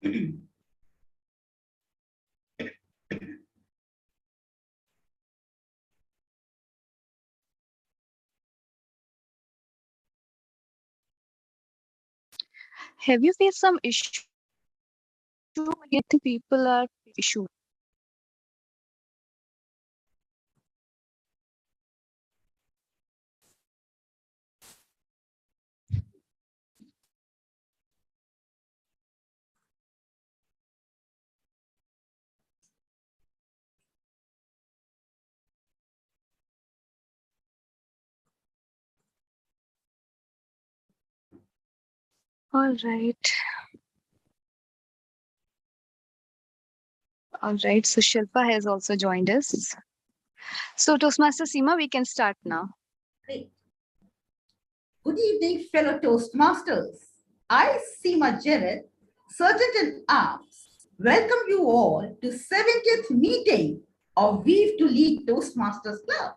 Have you faced some issue? You think people are issue? All right. All right. So Shilpa has also joined us. So Toastmaster Seema, we can start now. Great. Good evening, fellow Toastmasters. I, Seema Jared, Sergeant in Arms, welcome you all to 70th meeting of Weave to Lead Toastmasters Club.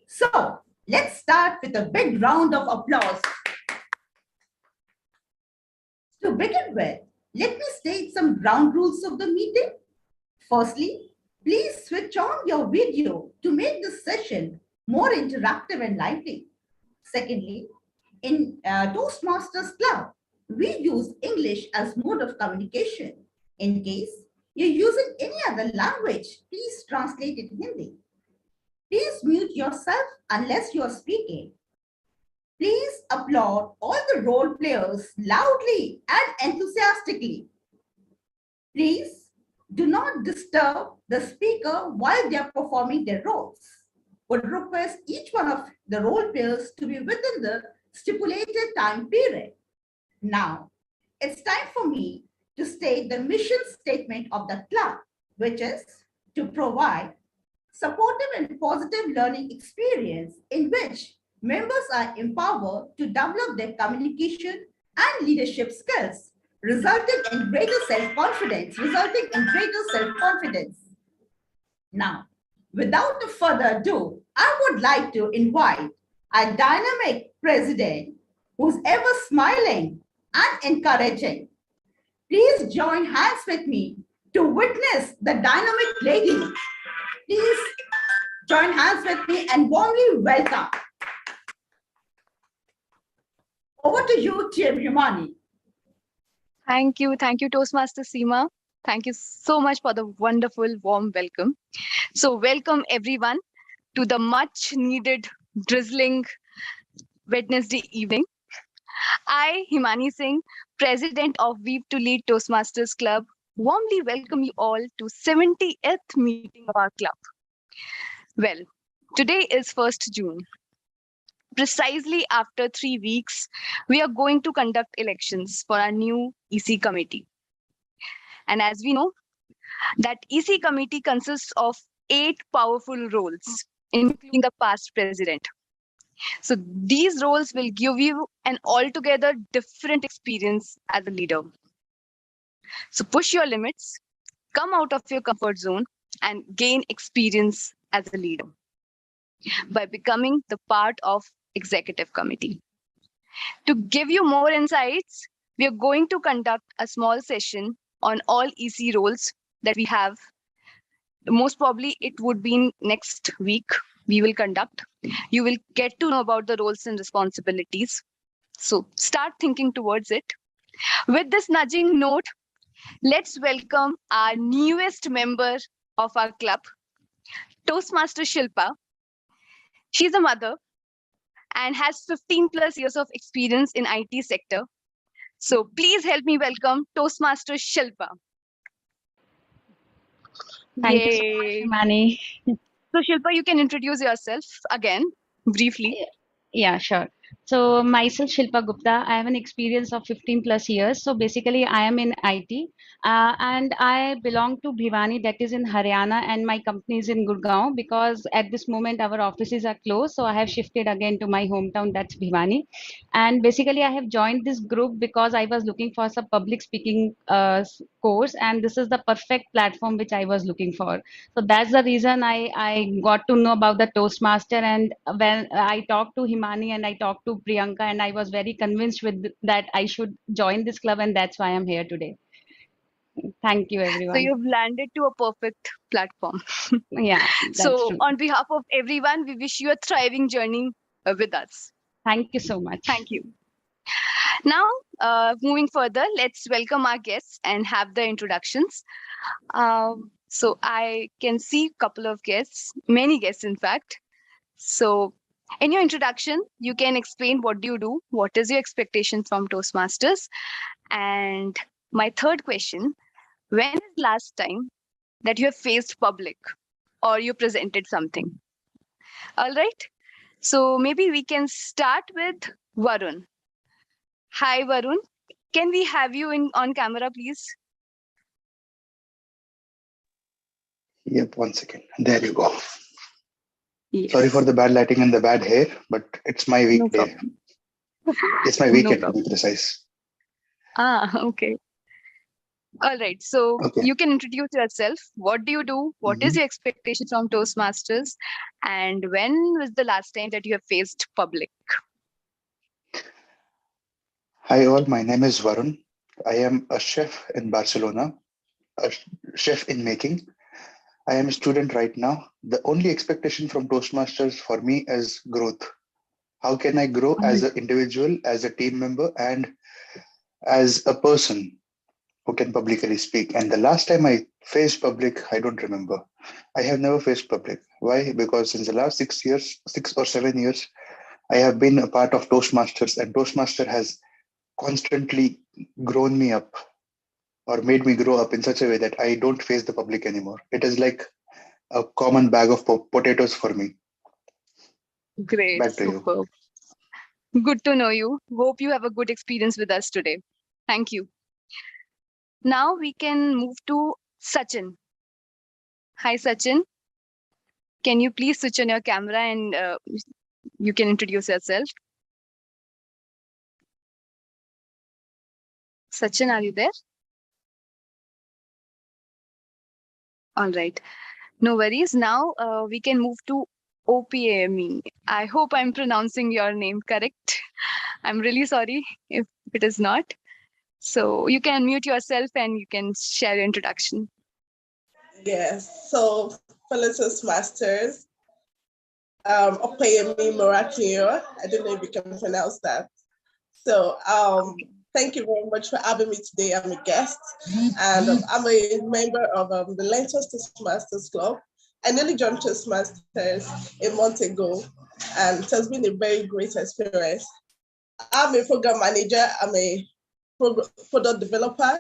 So let's start with a big round of applause. To begin with, let me state some ground rules of the meeting. Firstly, please switch on your video to make the session more interactive and lively. Secondly, in Toastmasters Club, we use English as mode of communication. In case you're using any other language, please translate it in Hindi. Please mute yourself unless you are speaking. Please applaud all the role players loudly and enthusiastically. Please do not disturb the speaker while they are performing their roles. Would request each one of the role players to be within the stipulated time period. Now, it's time for me to state the mission statement of the club, which is to provide supportive and positive learning experience in which members are empowered to develop their communication and leadership skills, resulting in greater self-confidence. Now, without further ado, I would like to invite a dynamic president who's ever smiling and encouraging. Please join hands with me to witness the dynamic lady. Please join hands with me and warmly welcome. Over to you, Chair Bhimani. Thank you, Toastmaster Seema. Thank you so much for the wonderful, warm welcome. So welcome everyone to the much needed drizzling Wednesday evening. I, Himani Singh, President of Weave to Lead Toastmasters Club, warmly welcome you all to 70th meeting of our club. Well, today is 1st June. Precisely after 3 weeks, we are going to conduct elections for our new EC committee. And as we know, that EC committee consists of 8 powerful roles, including the past president. So these roles will give you an altogether different experience as a leader. So push your limits, come out of your comfort zone, and gain experience as a leader by becoming the part of executive committee. To give you more insights, we are going to conduct a small session on all EC roles that we have. Most probably it would be next week we will conduct. You will get to know about the roles and responsibilities. So start thinking towards it. With this nudging note, let's welcome our newest member of our club, Toastmaster Shilpa. She's a mother and has 15 plus years of experience in IT sector. So please help me welcome Toastmaster Shilpa. Thank you so much, Himani. So Shilpa, you can introduce yourself again briefly. Yeah, sure. So myself, Shilpa Gupta, I have an experience of 15 plus years. So basically, I am in IT and I belong to Bhiwani, that is in Haryana, and my company is in Gurgaon because at this moment our offices are closed. So I have shifted again to my hometown, that's Bhiwani. And basically, I have joined this group because I was looking for some public speaking course, and this is the perfect platform which I was looking for. So that's the reason I got to know about the Toastmaster, and when I talked to Himani and I talked to Priyanka, and I was very convinced with that I should join this club, and that's why I'm here today. Thank you, So everyone. you've landed to a perfect platform. Yeah, that's So true. on behalf of everyone, we wish you a thriving journey with us. Thank you so much. Thank you. Now, moving further, let's welcome our guests and have the introductions. So I can see a couple of guests, many guests, in fact. So in your introduction, you can explain what do you do, what is your expectation from Toastmasters, and my third question: when is last time that you have faced public or you presented something? All right. So maybe we can start with Varun. Hi, Varun. Can we have you in on camera, please? Yep, 1 second. There you go. Yes. Sorry for the bad lighting and the bad hair, but it's my No weekday. problem. It's my No weekend, to problem. be precise. Okay. All right. So Okay. you can introduce yourself. What do you do? What is Mhm. your expectation from Toastmasters? And when was the last time that you have faced public? Hi, all. My name is Varun. I am a chef in Barcelona, a chef in making. I am a student right now. The only expectation from Toastmasters for me is growth. How can I grow as an individual, as a team member, and as a person who can publicly speak? And the last time I faced public, I don't remember. I have never faced public. Why? Because in the last 6 years, 6 or 7 years, I have been a part of Toastmasters, and Toastmaster has constantly grown me up or made me grow up in such a way that I don't face the public anymore. It is like a common bag of potatoes for me. Great. Back to you. Superb. Good to know you. Hope you have a good experience with us today. Thank you. Now we can move to Sachin. Hi, Sachin. Can you please switch on your camera and you can introduce yourself? Sachin, are you there? All right. No worries. Now we can move to OPAME. I hope I'm pronouncing your name correct. I'm really sorry if it is not. So you can mute yourself and you can share your introduction. Yes, so fellow Toastmasters, Opeyemi Morakio, I don't know if you can pronounce that. So thank you very much for having me today. I'm a guest, and I'm a member of the Lentos Toastmasters Club. I nearly joined Toastmasters a month ago, and it has been a very great experience. I'm a program manager, I'm a product developer,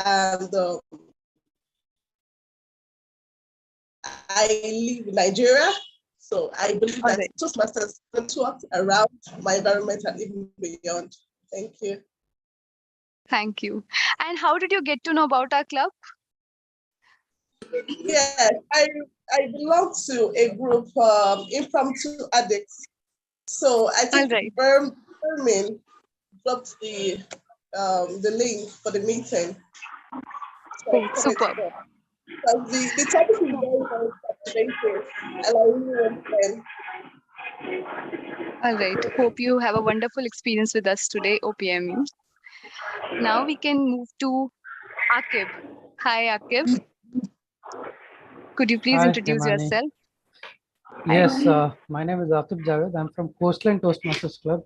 and I live in Nigeria. So I believe that Toastmasters network around my environment and even beyond. Thank you. Thank you. And how did you get to know about our club? Yes, I belong to a group, Impromptu Addicts. So I think Bermin dropped the link for the meeting. So Super. The topic is very fascinating, and I really want to learn. All right. Hope you have a wonderful experience with us today, OPME. Now we can move to Akib. Hi, Akib. Could you please introduce yourself? Yes, my name is Atib Javed. I'm from Coastline Toastmasters Club.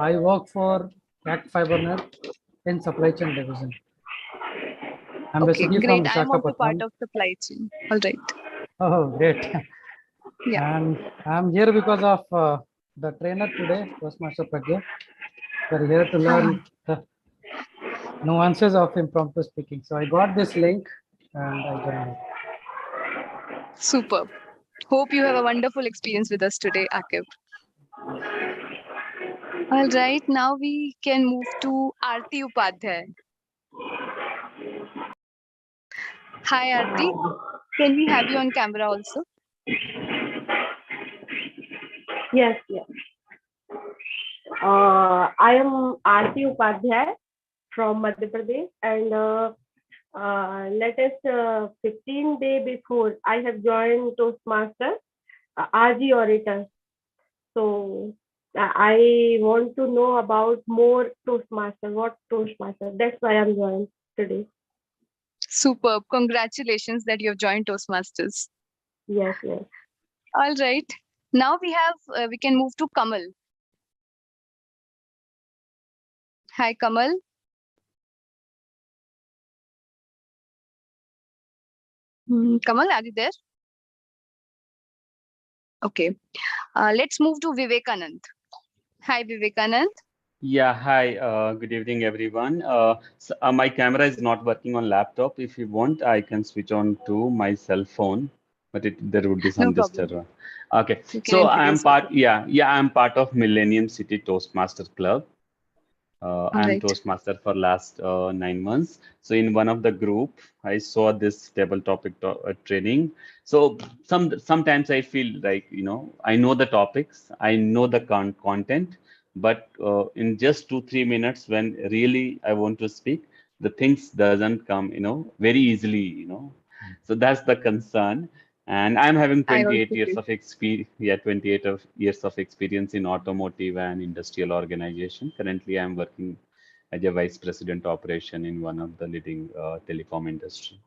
I work for CAT FiberNet in supply chain division. I'm basically from great. I'm also part Visakhapatnam. of supply chain. All right. Oh, great. Yeah. And I'm here because of the trainer today, Toastmaster Pragya. We're here to learn the nuances of impromptu speaking. So I got this link and I joined it. Superb. Hope you have a wonderful experience with us today, Akib. All right, now we can move to Aarti Upadhyay. Hi, Aarti. Can we have you on camera also? Yes. I am Aarti Upadhyay from Madhya Pradesh, and latest 15 days before I have joined Toastmasters RG Orator. So I want to know about more Toastmaster. What Toastmaster? That's why I'm joining today. Superb. Congratulations that you have joined Toastmasters. Yes, yes. All right. Now we can move to Kamal. Hi, Kamal. Kamal, are you there? Okay. Let's move to Vivekanand. Hi, Vivekanand. Yeah, hi. Good evening, everyone. My camera is not working on laptop. If you want, I can switch on to my cell phone, but there would be some No problem. disturbance. Okay, You can so I'm introduce yourself. I'm part of Millennium City Toastmaster Club. All I'm right. Toastmaster for last 9 months. So in one of the group, I saw this table topic training. So sometimes I feel like, I know the topics, I know the content, but in just 2-3 minutes, when really I want to speak, the things doesn't come, very easily. So that's the concern. And I'm having I 28 also years feel. of experience, 28 years of experience in automotive and industrial organization. Currently, I'm working as a vice president operation in one of the leading telecom industry.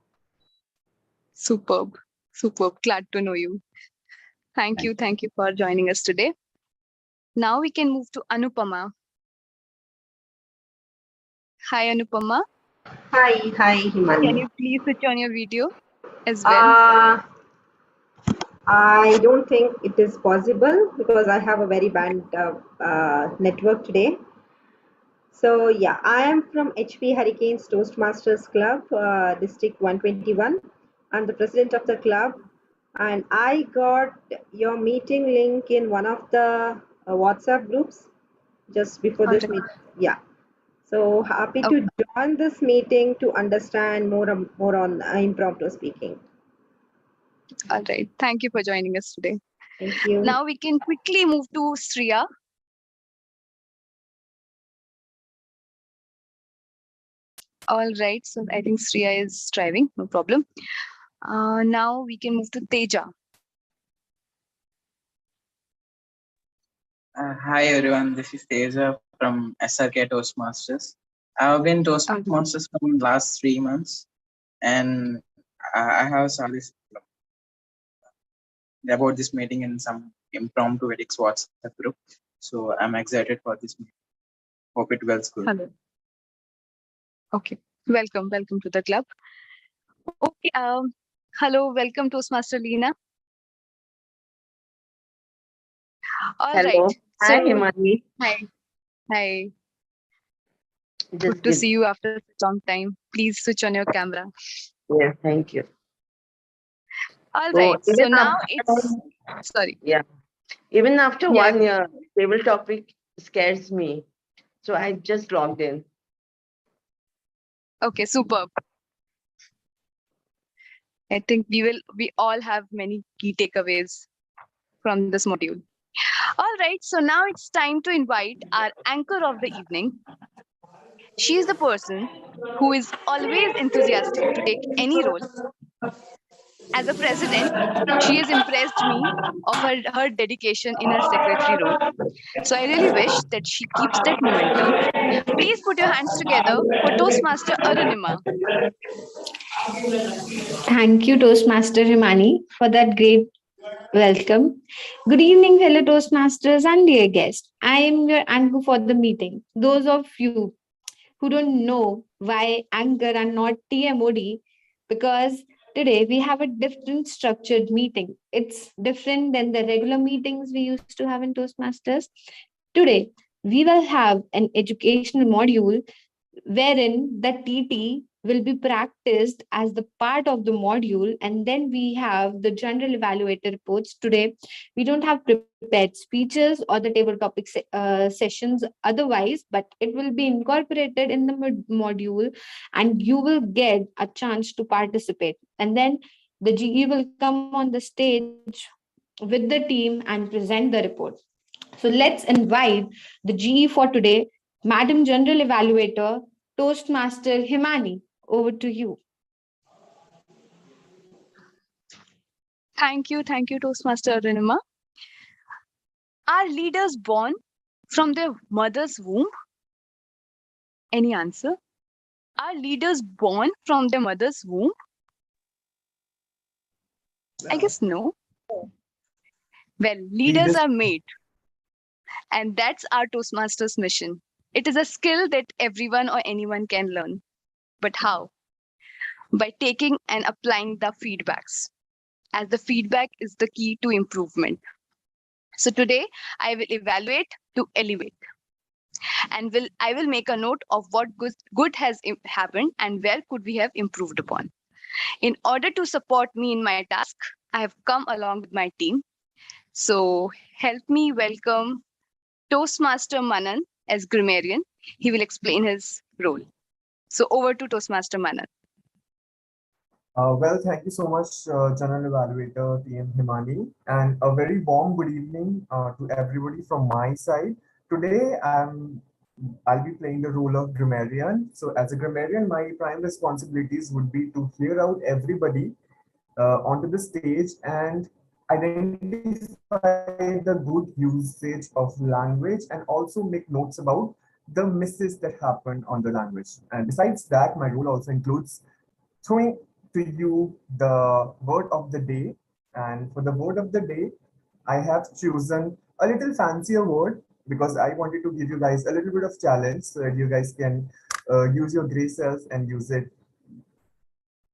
Superb. Superb. Glad to know you. Thank you. Thank you for joining us today. Now we can move to Anupama. Hi, Anupama. Hi, Can Himani. you please switch on your video as well? I don't think it is possible because I have a very bad network today. So yeah, I am from HP Hurricanes Toastmasters Club, District 121. I'm the president of the club, and I got your meeting link in one of the WhatsApp groups just before All this right. meeting. Yeah. So happy Okay. to join this meeting to understand more on impromptu speaking. All right. Thank you for joining us today. Thank you. Now we can quickly move to Sriya. All right. So I think Sriya is driving. No problem. Now we can move to Teja. Hi everyone, this is Teja from SRK Toastmasters. I've been Toastmasters from last 3 months, and I have saw this about this meeting in some impromptu ethics WhatsApp group. So I'm excited for this meeting. Hope it goes good. Hello. Okay. Welcome to the club. Okay. Hello. Welcome Toastmaster Leena. All Hello. right. Hi, So, Himani. Hi. Just Good to see you after such long time. Please switch on your camera. Yes, thank you. All So right. So even now after, it's sorry. yeah, even after Yeah. 1 year, table topic scares me. So I just logged in. Okay. Superb. I think we all have many key takeaways from this module. All right. So now it's time to invite our anchor of the evening. She is the person who is always enthusiastic to take any role. As a president, she has impressed me of her dedication in her secretary role. So I really wish that she keeps that momentum. Please put your hands together for Toastmaster Arunima. Thank you, Toastmaster Himani, for that great welcome. Good evening, fellow Toastmasters and dear guests. I am your anchor for the meeting. Those of you who don't know why anchor and not TMOD, because today we have a different structured meeting. It's different than the regular meetings we used to have in Toastmasters. Today, we will have an educational module wherein the TT will be practiced as the part of the module, and then we have the general evaluator reports. Today we don't have prepared speeches or the table topic sessions otherwise, but it will be incorporated in the module, and you will get a chance to participate. And then the GE will come on the stage with the team and present the report. So let's invite the GE for today, Madam General Evaluator, Toastmaster Himani. Over to you. Thank you, Toastmaster Arunima. Are leaders born From their mother's womb? Any answer? Are leaders born from their mother's womb? I guess no. Well, leaders are made. And that's our Toastmasters mission. It is a skill that everyone or anyone can learn. But how? By taking and applying the feedbacks, as the feedback is the key to improvement. So today, I will evaluate to elevate. And I will make a note of what good has happened and where could we have improved upon. In order to support me in my task, I have come along with my team. So help me welcome Toastmaster Manan as grammarian. He will explain his role. So over to Toastmaster Manan. Well, thank you so much, General Evaluator, TM Himani, and a very warm good evening to everybody from my side. Today, I'll be playing the role of grammarian. So as a grammarian, my prime responsibilities would be to hear out everybody onto the stage and identify the good usage of language and also make notes about the misses that happen on the language. And besides that, my role also includes throwing to you the word of the day. And for the word of the day, I have chosen a little fancier word because I wanted to give you guys a little bit of challenge so that you guys can use your gray cells and use it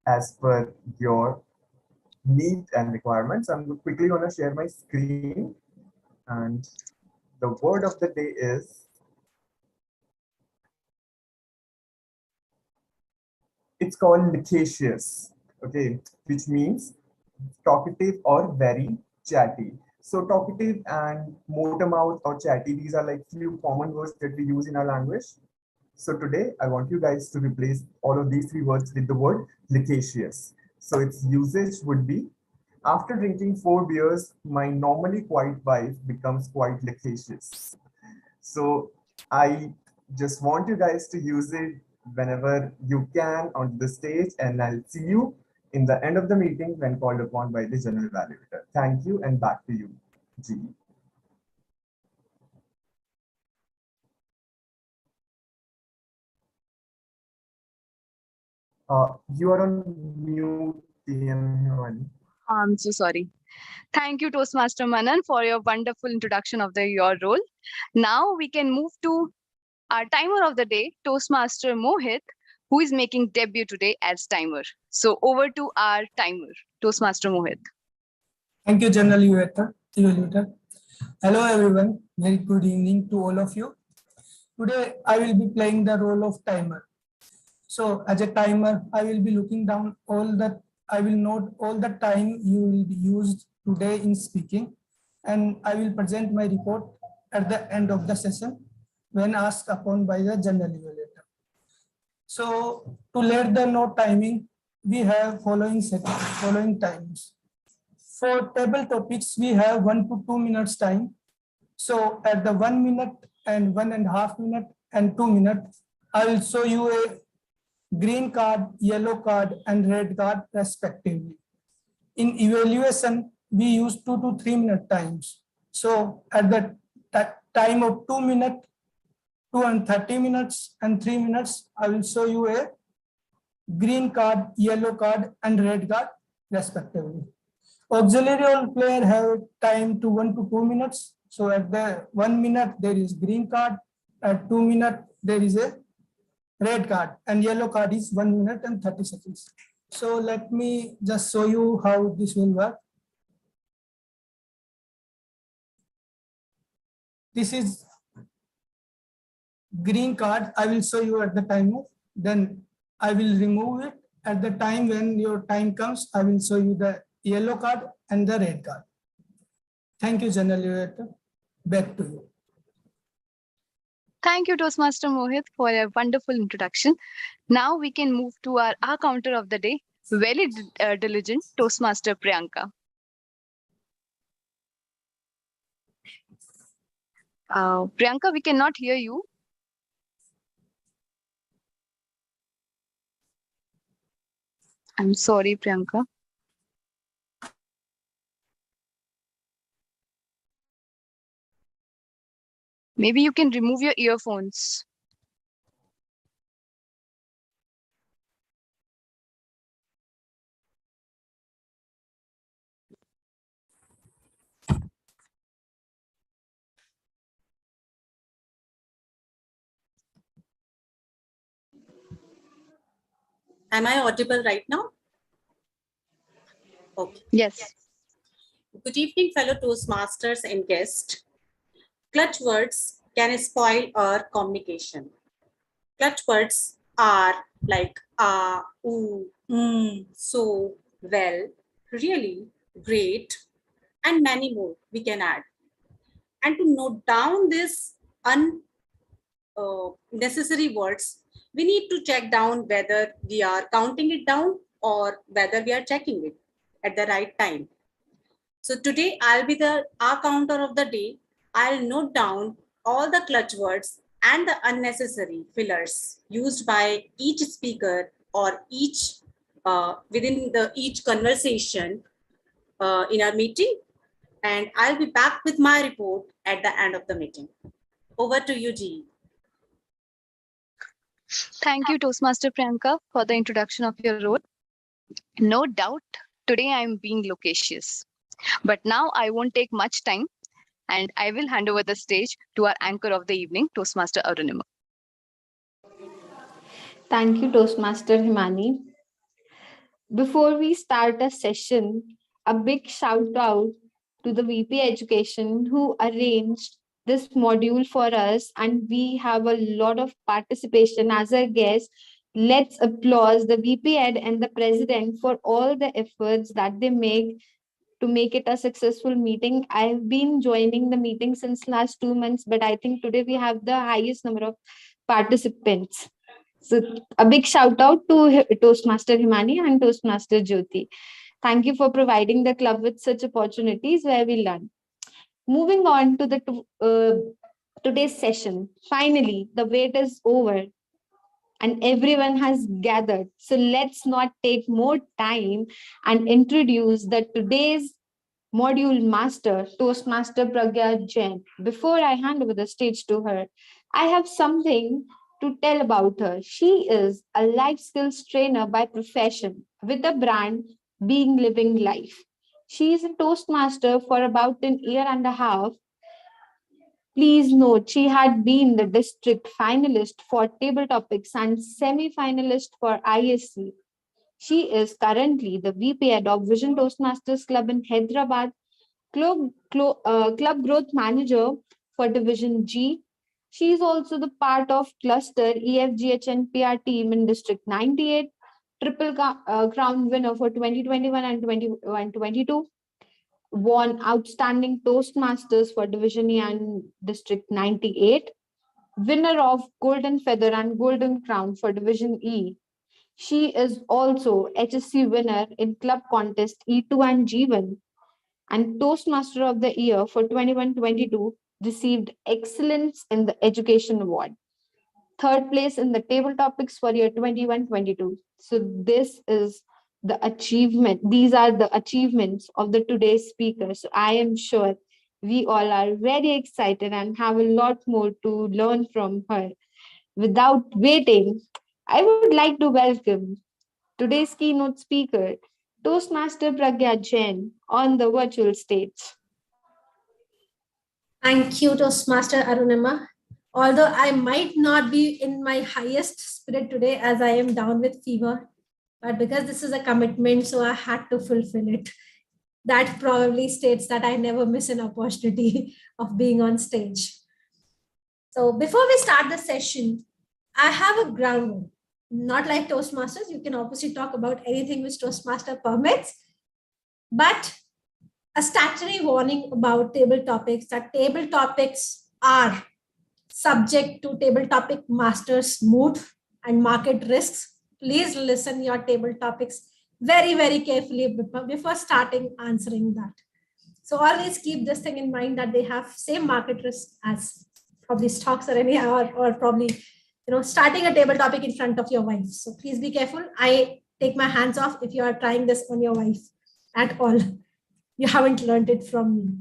as per your need and requirements. I'm quickly going to share my screen, and the word of the day is it's called loquacious, okay, which means talkative or very chatty. So talkative and motor mouth or chatty, these are like few common words that we use in our language. So today I want you guys to replace all of these three words with the word loquacious. So its usage would be, after drinking 4 beers, my normally quiet wife becomes quite loquacious. So I just want you guys to use it whenever you can on the stage, and I'll see you in the end of the meeting when called upon by the general evaluator. Thank you, and back to you, G. You are on mute, TM. I'm so sorry. Thank you, Toastmaster Manan, for your wonderful introduction of your role. Now we can move to our timer of the day, Toastmaster Mohit, who is making debut today as timer. So over to our timer, Toastmaster Mohit. Thank you, General Evaluator. Hello, everyone. Very good evening to all of you. Today, I will be playing the role of timer. So as a timer, I will be looking down I will note all the time you will be used today in speaking, and I will present my report at the end of the session when asked upon by the general evaluator. So to let the note timing, we have following times. For table topics, we have 1 to 2 minutes time. So at the 1 minute and 1.5 minute and 2 minutes, I will show you a green card, yellow card, and red card respectively. In evaluation, we use 2 to 3 minute times. So at the time of 2 minutes, 2 and 30 minutes, and 3 minutes, I will show you a green card, yellow card, and red card respectively. Auxiliary role player have time to 1 to 2 minutes. So at the 1 minute, there is green card. At 2 minutes, there is a red card, and yellow card is 1 minute and 30 seconds. So let me just show you how this will work. This is green card. I will show you at the timer. Then I will remove it. At the time when your time comes, I will show you the yellow card and the red card. Thank you, General Evaluator. Back to you. Thank you, Toastmaster Mohit, for a wonderful introduction. Now we can move to our counter of the day, very diligent Toastmaster Priyanka. Priyanka, we cannot hear you. I'm sorry, Priyanka. Maybe you can remove your earphones. Am I audible right now? Okay. Yes. Good evening, fellow Toastmasters and guests. Clutch words can spoil our communication. Clutch words are like ooh, so, well, really, great, and many more we can add. And to note down these unnecessary words, we need to check down whether we are counting it down or whether we are checking it at the right time. So today I'll be the counter of the day. I'll note down all the clutch words and the unnecessary fillers used by each speaker or each within each conversation in our meeting. And I'll be back with my report at the end of the meeting. Over to you, G. Thank you, Toastmaster Priyanka, for the introduction of your role. No doubt, today I am being loquacious. But now I won't take much time, and I will hand over the stage to our anchor of the evening, Toastmaster Arunima. Thank you, Toastmaster Himani. Before we start a session, a big shout out to the VP Education who arranged this module for us, and we have a lot of participation as a guest. Let's applaud the VP Ed and the President for all the efforts that they make to make it a successful meeting. I've been joining the meeting since last 2 months, but I think today we have the highest number of participants. So a big shout out to Toastmaster Himani and Toastmaster Jyoti. Thank you for providing the club with such opportunities where we learn. Moving on to the today's session. Finally, the wait is over and everyone has gathered. So let's not take more time and introduce the today's module master, Toastmaster Pragya Jain. Before I hand over the stage to her, I have something to tell about her. She is a life skills trainer by profession with a brand Being Living Life. She is a Toastmaster for about an year and a half. Please note, she had been the district finalist for table topics and semi-finalist for ISC. She is currently the VP Ed of Vision Toastmasters Club in Hyderabad, Club Growth Manager for Division G. She is also the part of Cluster EFGH NPR team in District 98, Triple Crown winner for 2021 and 2022, won Outstanding Toastmasters for Division E and District 98, winner of Golden Feather and Golden Crown for Division E. She is also HSC winner in Club Contest E2 and G1, and Toastmaster of the Year for 21-22, received Excellence in the Education Award. Third place in the table topics for year 21-22. So this is the achievement. These are the achievements of the today's speaker. So I am sure we all are very excited and have a lot more to learn from her. Without waiting, I would like to welcome today's keynote speaker, Toastmaster Pragya Jain, on the virtual stage. Thank you, Toastmaster Arunima. Although I might not be in my highest spirit today as I am down with fever, but because this is a commitment, so I had to fulfill it. That probably states that I never miss an opportunity of being on stage. So before we start the session, I have a ground rule. Not like Toastmasters, you can obviously talk about anything which Toastmaster permits, but a statutory warning about table topics, that table topics are subject to table topic master's mood and market risks. Please listen your table topics very, very carefully before starting answering that. So always keep this thing in mind that they have same market risk as probably stocks or any or probably starting a table topic in front of your wife. So please be careful. I take my hands off if you are trying this on your wife at all. You haven't learned it from me.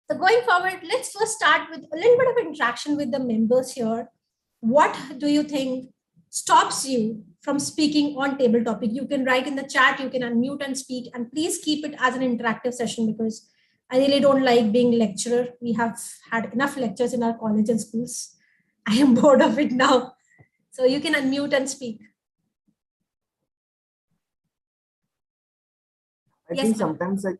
So going forward, let's first start with a little bit of interaction with the members here. What do you think stops you from speaking on table topic? You can write in the chat, you can unmute and speak, and please keep it as an interactive session because I really don't like being lecturer. We have had enough lectures in our college and schools. I am bored of it now. So you can unmute and speak. I think sometimes I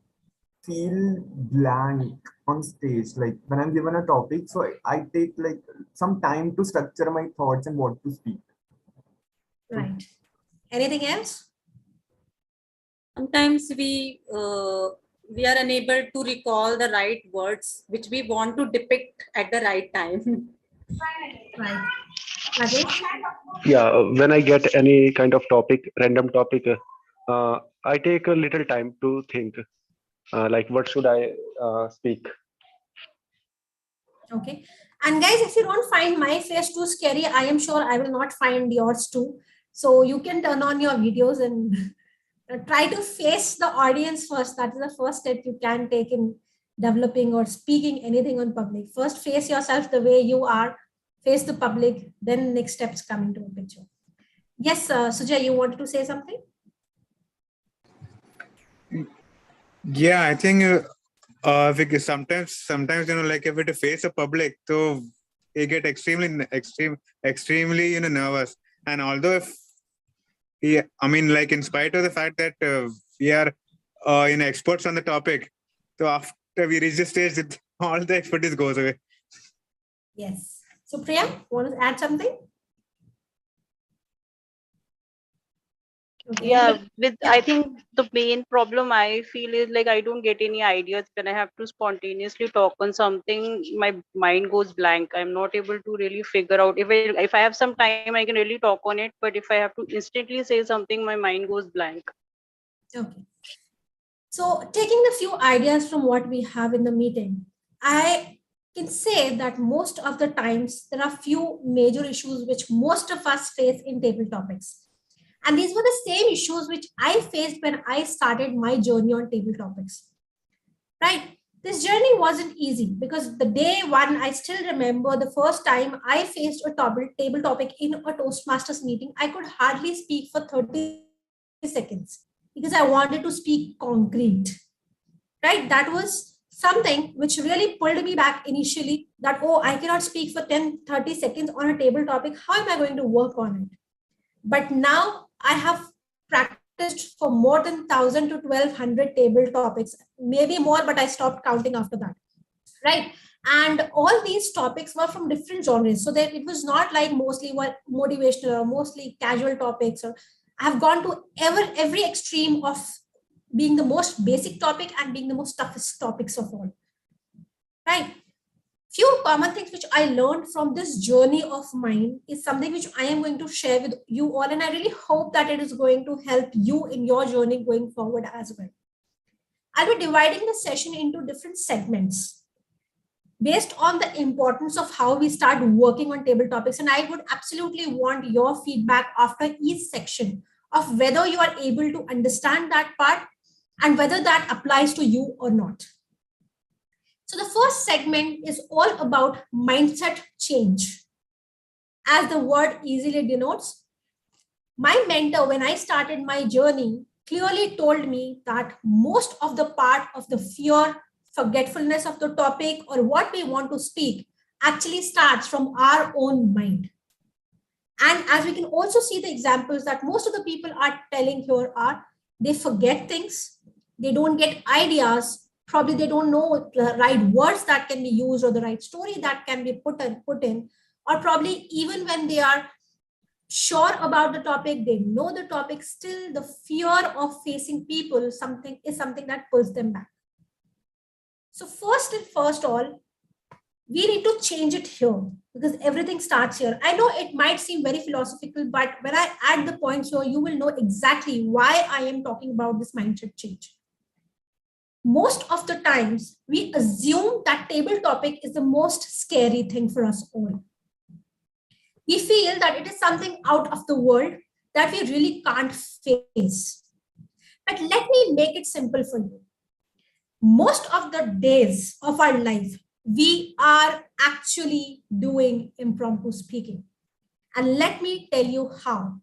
feel blank on stage, like when I'm given a topic, so I take like some time to structure my thoughts and what to speak. Right. Anything else? Sometimes we are unable to recall the right words which we want to depict at the right time. Right. Rajesh? Yeah, when I get any kind of topic, random topic, I take a little time to think, like what should I speak. Okay. And guys, if you don't find my face too scary, I am sure I will not find yours too. So you can turn on your videos and try to face the audience first. That is the first step you can take in developing or speaking anything on public. First, face yourself the way you are, face the public, then next steps come into a picture. Yes, Sujay, you wanted to say something? Yeah, I think because sometimes like if it face a public, so you get extremely nervous. And although if I mean, like in spite of the fact that we are experts on the topic, so after we reach the stage, all the expertise goes away. Yes. So Priya, want to add something? Okay. Yeah, I think the main problem I feel is like I don't get any ideas when I have to spontaneously talk on something. My mind goes blank. I'm not able to really figure out if I have some time, I can really talk on it. But if I have to instantly say something, my mind goes blank. Okay. So taking a few ideas from what we have in the meeting, I can say that most of the times there are few major issues which most of us face in table topics. And these were the same issues which I faced when I started my journey on table topics. Right? This journey wasn't easy because the day one, I still remember the first time I faced a table topic in a Toastmasters meeting, I could hardly speak for 30 seconds because I wanted to speak concrete. Right? That was something which really pulled me back initially that, oh, I cannot speak for 10-30 seconds on a table topic. How am I going to work on it? But now I have practiced for more than 1,000 to 1,200 table topics, maybe more, but I stopped counting after that. Right. And all these topics were from different genres. So that it was not like mostly motivational or mostly casual topics. Or I have gone to every extreme of being the most basic topic and being the most toughest topics of all. Right. Few common things which I learned from this journey of mine is something which I am going to share with you all. And I really hope that it is going to help you in your journey going forward as well. I'll be dividing the session into different segments based on the importance of how we start working on table topics. And I would absolutely want your feedback after each section of whether you are able to understand that part and whether that applies to you or not. So the first segment is all about mindset change. As the word easily denotes, my mentor, when I started my journey, clearly told me that most of the part of the fear, forgetfulness of the topic or what we want to speak actually starts from our own mind. And as we can also see the examples that most of the people are telling here are, they forget things, they don't get ideas, probably they don't know the right words that can be used or the right story that can be put in, or probably even when they are sure about the topic, they know the topic, still the fear of facing people is something that pulls them back. So first all, we need to change it here because everything starts here. I know it might seem very philosophical, but when I add the points here, you will know exactly why I am talking about this mindset change. Most of the times, we assume that table topic is the most scary thing for us all. We feel that it is something out of the world that we really can't face. But let me make it simple for you. most of the days of our life, we are actually doing impromptu speaking. And let me tell you how.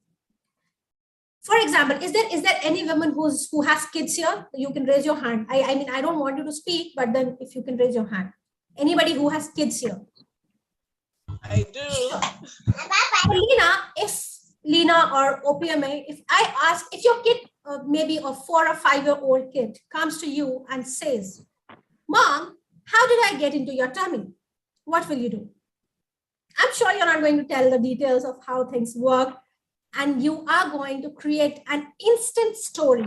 For example, is there any woman who has kids here? You can raise your hand. I mean, I don't want you to speak, but then if you can raise your hand. Anybody who has kids here? I do. So Lena or OPMA, if I ask, if your kid, maybe a 4 or 5-year-old kid comes to you and says, Mom, how did I get into your tummy? What will you do? I'm sure you're not going to tell the details of how things work, and you are going to create an instant story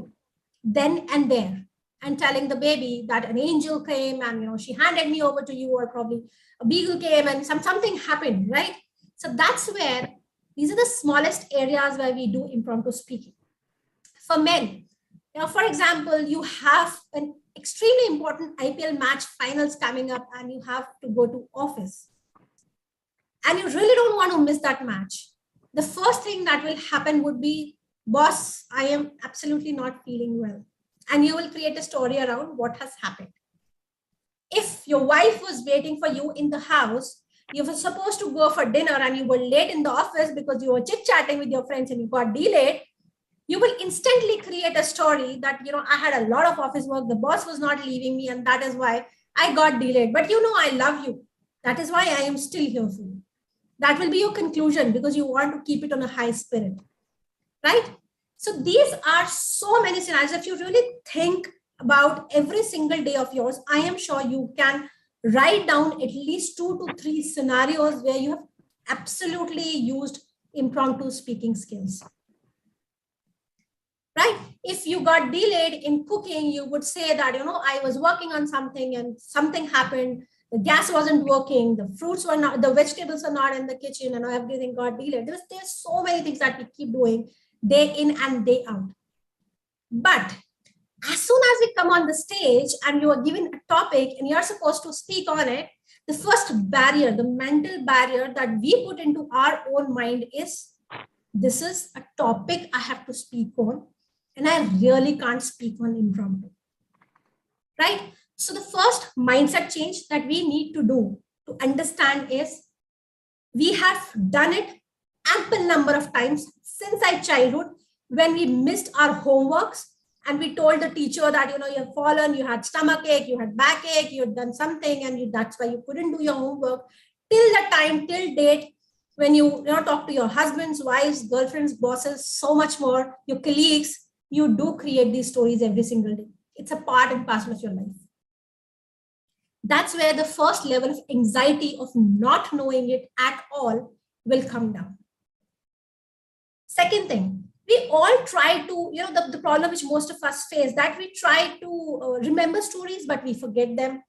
then and there, and telling the baby that an angel came and she handed me over to you, or probably a beagle came and something happened, right? So that's where these are the smallest areas where we do impromptu speaking. For men, for example, you have an extremely important IPL match finals coming up and you have to go to office. And you really don't want to miss that match. The first thing that will happen would be, boss, I am absolutely not feeling well. And you will create a story around what has happened. If your wife was waiting for you in the house, you were supposed to go for dinner and you were late in the office because you were chit-chatting with your friends and you got delayed, you will instantly create a story that, I had a lot of office work, the boss was not leaving me, and that is why I got delayed. But I love you. That is why I am still here for you. That will be your conclusion because you want to keep it on a high spirit, right? So these are so many scenarios. If you really think about every single day of yours, I am sure you can write down at least 2 to 3 scenarios where you have absolutely used impromptu speaking skills, right? If you got delayed in cooking, you would say that, I was working on something and something happened. The gas wasn't working. The fruits were not, the vegetables are not in the kitchen, and everything got delayed. There's so many things that we keep doing day in and day out. But as soon as we come on the stage and you are given a topic and you're supposed to speak on it, the first barrier, the mental barrier that we put into our own mind is, this is a topic I have to speak on, and I really can't speak on impromptu, right? So the first mindset change that we need to do to understand is, we have done it ample number of times since our childhood when we missed our homeworks and we told the teacher that, you have fallen, you had stomach ache, you had backache, you had done something, and that's why you couldn't do your homework, till the time, till date, when you talk to your husbands, wives, girlfriends, bosses, so much more, your colleagues, you do create these stories every single day. It's a part and parcel of your life. That's where the first level of anxiety of not knowing it at all will come down. Second thing, we all try to, the problem which most of us face, that we try to remember stories, but we forget them.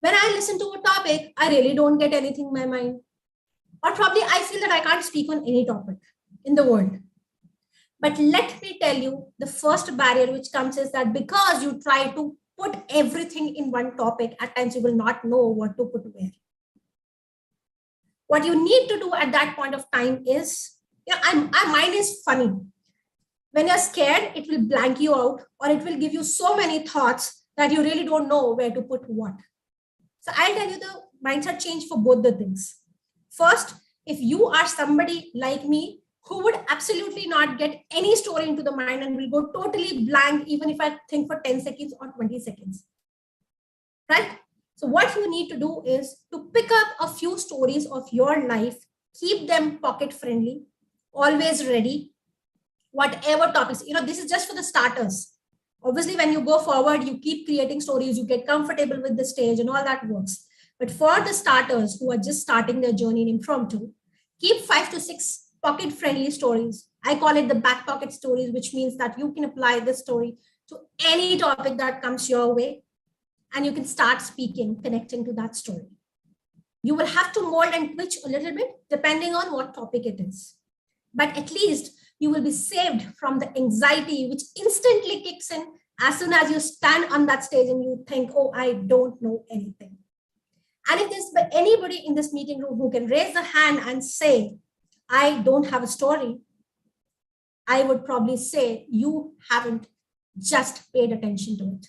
When I listen to a topic, I really don't get anything in my mind. Or probably I feel that I can't speak on any topic in the world. But let me tell you, the first barrier which comes is that because you try to put everything in one topic, at times you will not know what to put where. What you need to do at that point of time is, our mind is funny. When you're scared, it will blank you out, or it will give you so many thoughts that you really don't know where to put what. So I'll tell you the mindset change for both the things. First, if you are somebody like me who would absolutely not get any story into the mind and will go totally blank, even if I think for 10 seconds or 20 seconds, right? So what you need to do is to pick up a few stories of your life, keep them pocket friendly, always ready, whatever topics, this is just for the starters. Obviously, when you go forward, you keep creating stories, you get comfortable with the stage and all that works. But for the starters who are just starting their journey in impromptu, keep 5 to 6 pocket friendly stories. I call it the back pocket stories, which means that you can apply this story to any topic that comes your way, and you can start speaking, connecting to that story. You will have to mold and twitch a little bit depending on what topic it is. But at least you will be saved from the anxiety which instantly kicks in as soon as you stand on that stage and you think, oh, I don't know anything. And if there's anybody in this meeting room who can raise the hand and say, I don't have a story, I would probably say you haven't just paid attention to it.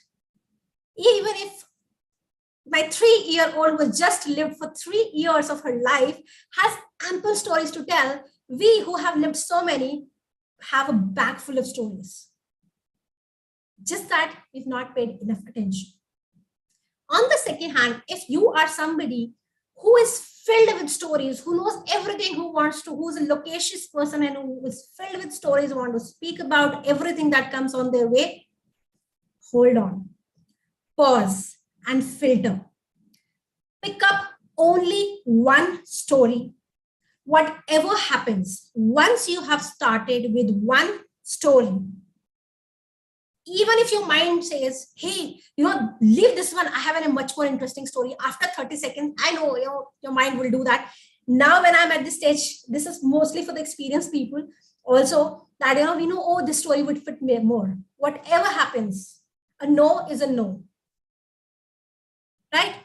Even if my 3-year-old was just lived for 3 years of her life, has ample stories to tell, we who have lived so many have a bag full of stories. Just that we've not paid enough attention. On the second hand, if you are somebody who is filled with stories, who knows everything, who's a loquacious person and who is filled with stories, who want to speak about everything that comes on their way, hold on, pause and filter. Pick up only one story. Whatever happens, once you have started with one story, even if your mind says, hey, leave this one, I have a much more interesting story. After 30 seconds, I know, your mind will do that. Now, when I'm at this stage, this is mostly for the experienced people also, that, we know, oh, this story would fit me more. Whatever happens, a no is a no, right?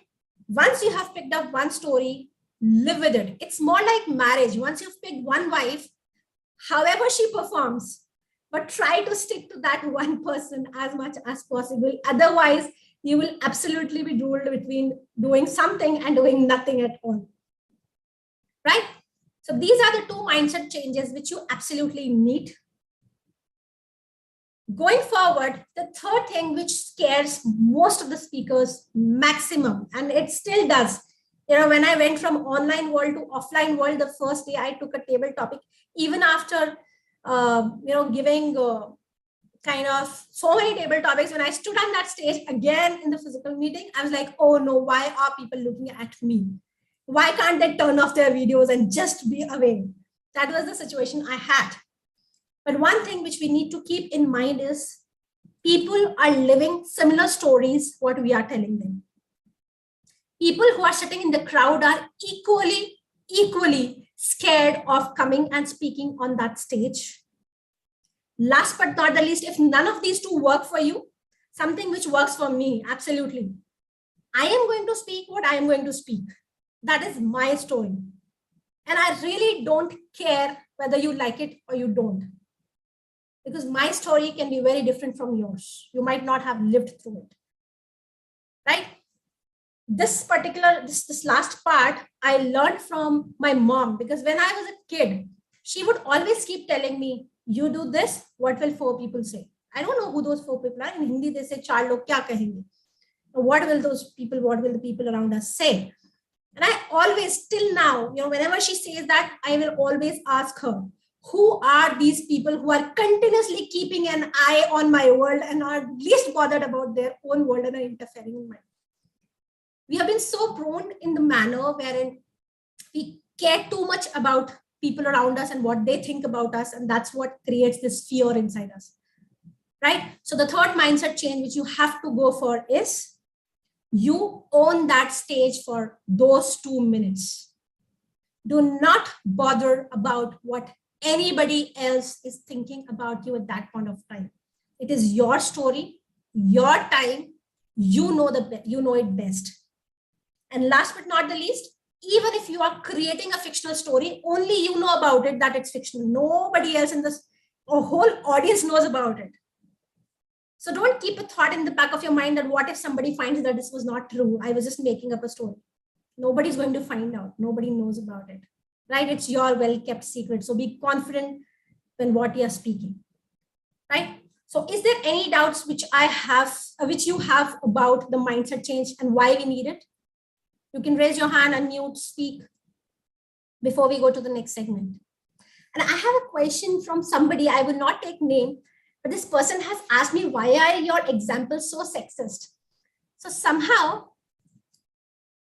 Once you have picked up one story, live with it. It's more like marriage. Once you've picked one wife, however she performs, but try to stick to that one person as much as possible. Otherwise, you will absolutely be ruled between doing something and doing nothing at all. Right? So these are the two mindset changes which you absolutely need. Going forward, the third thing which scares most of the speakers maximum, and it still does. When I went from online world to offline world, the first day I took a table topic, even after giving kind of so many table topics, when I stood on that stage again in the physical meeting, I was like, oh no, why are people looking at me? Why can't they turn off their videos and just be away? That was the situation I had. But one thing which we need to keep in mind is people are living similar stories what we are telling them. People who are sitting in the crowd are equally scared of coming and speaking on that stage. Last but not the least, if none of these two work for you, something which works for me, absolutely. I am going to speak what I am going to speak. That is my story. And I really don't care whether you like it or you don't. Because my story can be very different from yours. You might not have lived through it. Right? This last part, I learned from my mom, because when I was a kid, she would always keep telling me, you do this, what will 4 people say? I don't know who those 4 people are. In Hindi, they say, 4 log kya kahenge? What will the people around us say? And I always, till now, whenever she says that, I will always ask her, who are these people who are continuously keeping an eye on my world and are least bothered about their own world and are interfering in mine? We have been so prone in the manner wherein we care too much about people around us and what they think about us. And that's what creates this fear inside us, right? So the third mindset change which you have to go for is you own that stage for those 2 minutes. Do not bother about what anybody else is thinking about you at that point of time. It is your story, your time. You know it best. And last but not the least, even if you are creating a fictional story, only you know about it, that it's fictional. Nobody else in this whole audience knows about it. So don't keep a thought in the back of your mind that what if somebody finds that this was not true? I was just making up a story. Nobody's going to find out. Nobody knows about it, right? It's your well-kept secret. So be confident when what you are speaking, right? So is there any doubts which you have about the mindset change and why we need it? You can raise your hand, unmute, speak before we go to the next segment. And I have a question from somebody, I will not take name, but this person has asked me, why are your examples so sexist? So somehow,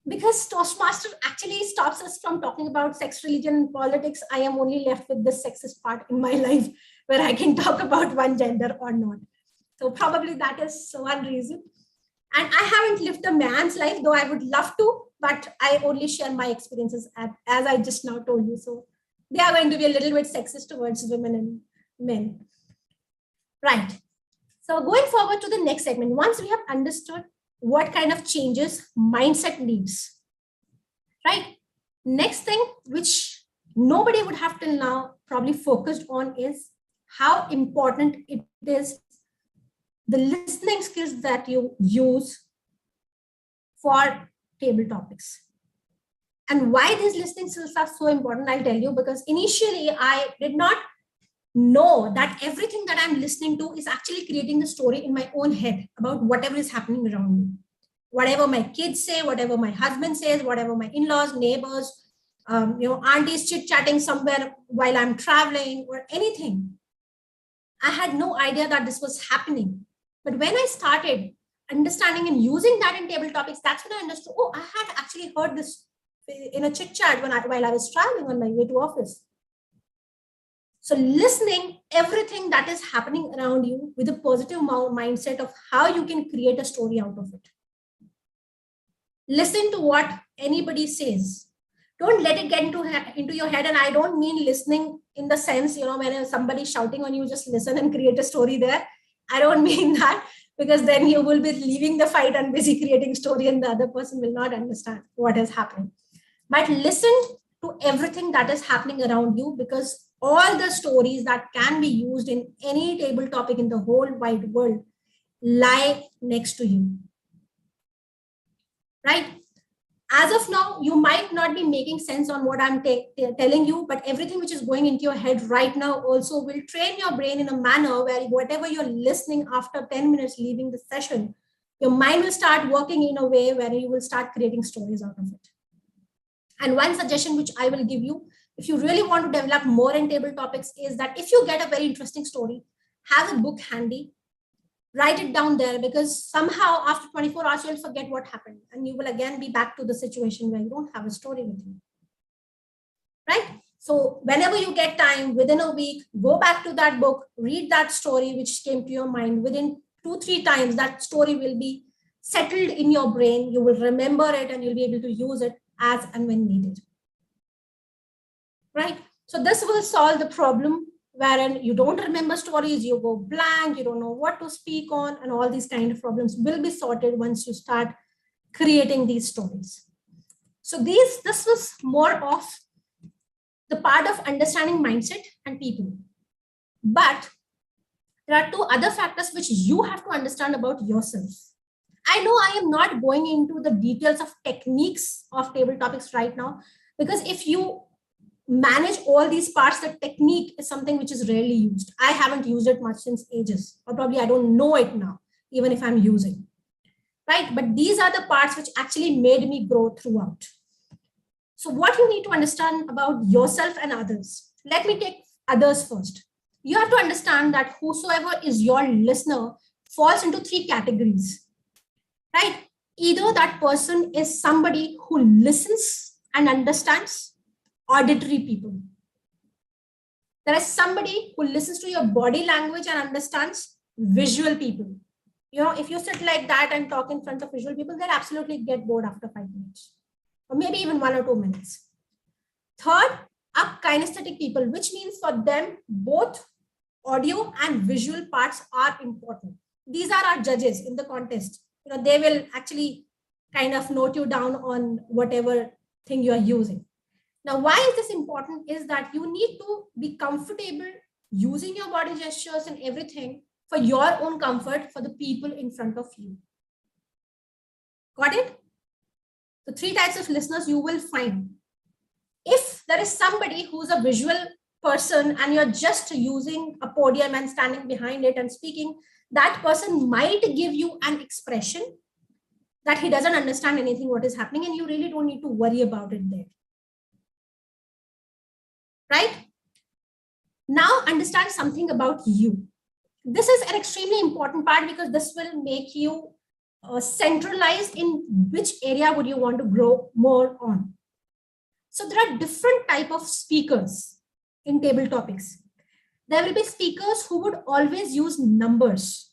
because Toastmaster actually stops us from talking about sex, religion, and politics, I am only left with the sexist part in my life where I can talk about one gender or not. So probably that is one reason. And I haven't lived a man's life, though I would love to, but I only share my experiences as I just now told you. So they are going to be a little bit sexist towards women and men. Right. So going forward to the next segment, once we have understood what kind of changes mindset needs, right? Next thing, which nobody would have till now probably focused on, is how important it is the listening skills that you use for table topics. And why these listening skills are so important, I'll tell you, because initially I did not know that everything that I'm listening to is actually creating the story in my own head about whatever is happening around me. Whatever my kids say, whatever my husband says, whatever my in-laws, neighbors, aunties chit-chatting somewhere while I'm traveling or anything. I had no idea that this was happening. But when I started understanding and using that in table topics, that's when I understood, oh, I had actually heard this in a chit-chat while I was traveling on my way to office. So listening everything that is happening around you with a positive mindset of how you can create a story out of it. Listen to what anybody says. Don't let it get into your head. And I don't mean listening in the sense, when somebody's shouting on you, just listen and create a story there. I don't mean that, because then you will be leaving the fight and busy creating story and the other person will not understand what is happening. But listen to everything that is happening around you, because all the stories that can be used in any table topic in the whole wide world lie next to you. Right? As of now, you might not be making sense on what I'm telling you, but everything which is going into your head right now also will train your brain in a manner where whatever you're listening after 10 minutes leaving the session, your mind will start working in a way where you will start creating stories out of it. And one suggestion which I will give you, if you really want to develop more in table topics, is that if you get a very interesting story, have a book handy, write it down there, because somehow after 24 hours, you'll forget what happened. And you will again be back to the situation where you don't have a story with you. Right? So whenever you get time within a week, go back to that book, read that story which came to your mind. Within 2-3 times, that story will be settled in your brain. You will remember it and you'll be able to use it as and when needed. Right? So this will solve the problem wherein you don't remember stories, you go blank, you don't know what to speak on, and all these kind of problems will be sorted once you start creating these stories. So this was more of the part of understanding mindset and people. But there are 2 other factors which you have to understand about yourself. I know I am not going into the details of techniques of table topics right now, because if you manage all these parts, the technique is something which is rarely used. I haven't used it much since ages, or probably I don't know it now, even if I'm using. Right? But these are the parts which actually made me grow throughout. So what you need to understand about yourself and others. Let me take others first. You have to understand that whosoever is your listener falls into 3 categories. Right? Either that person is somebody who listens and understands, auditory people. There is somebody who listens to your body language and understands, visual people. If you sit like that and talk in front of visual people, they'll absolutely get bored after 5 minutes, or maybe even 1 or 2 minutes. Third, are kinesthetic people, which means for them, both audio and visual parts are important. These are our judges in the contest. They will actually kind of note you down on whatever thing you are using. Now, why is this important is that you need to be comfortable using your body gestures and everything for your own comfort for the people in front of you. Got it? The 3 types of listeners you will find. If there is somebody who's a visual person and you're just using a podium and standing behind it and speaking, that person might give you an expression that he doesn't understand anything what is happening, and you really don't need to worry about it there. Right? Now understand something about you. This is an extremely important part because this will make you centralize in which area would you want to grow more on. So there are different type of speakers in table topics. There will be speakers who would always use numbers.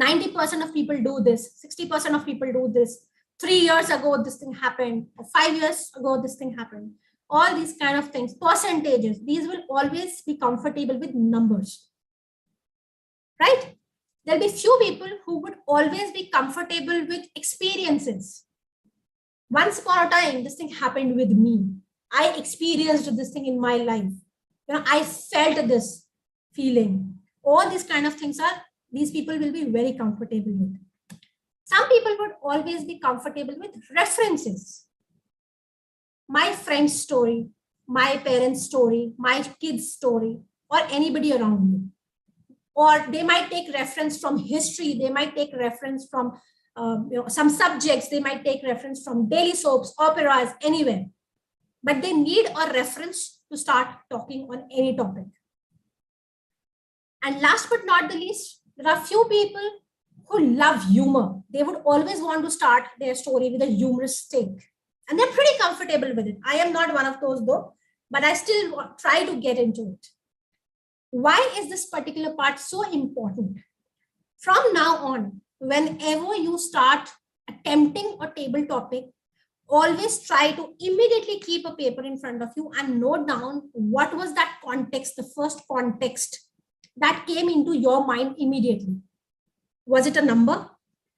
90% of people do this, 60% of people do this. 3 years ago, this thing happened, or 5 years ago, this thing happened. All these kind of things, percentages, these will always be comfortable with numbers, right? There'll be few people who would always be comfortable with experiences. Once upon a time, this thing happened with me. I experienced this thing in my life. I felt this feeling. All these kind of things are these people will be very comfortable with. Some people would always be comfortable with references. My friend's story, my parents' story, my kid's story, or anybody around me. Or they might take reference from history, they might take reference from some subjects, they might take reference from daily soaps, operas, anywhere. But they need a reference to start talking on any topic. And last but not the least, there are few people who love humor. They would always want to start their story with a humorous take. And they're pretty comfortable with it. I am not one of those though, but I still try to get into it. Why is this particular part so important? From now on, whenever you start attempting a table topic, always try to immediately keep a paper in front of you and note down what was that context, the first context that came into your mind immediately. Was it a number?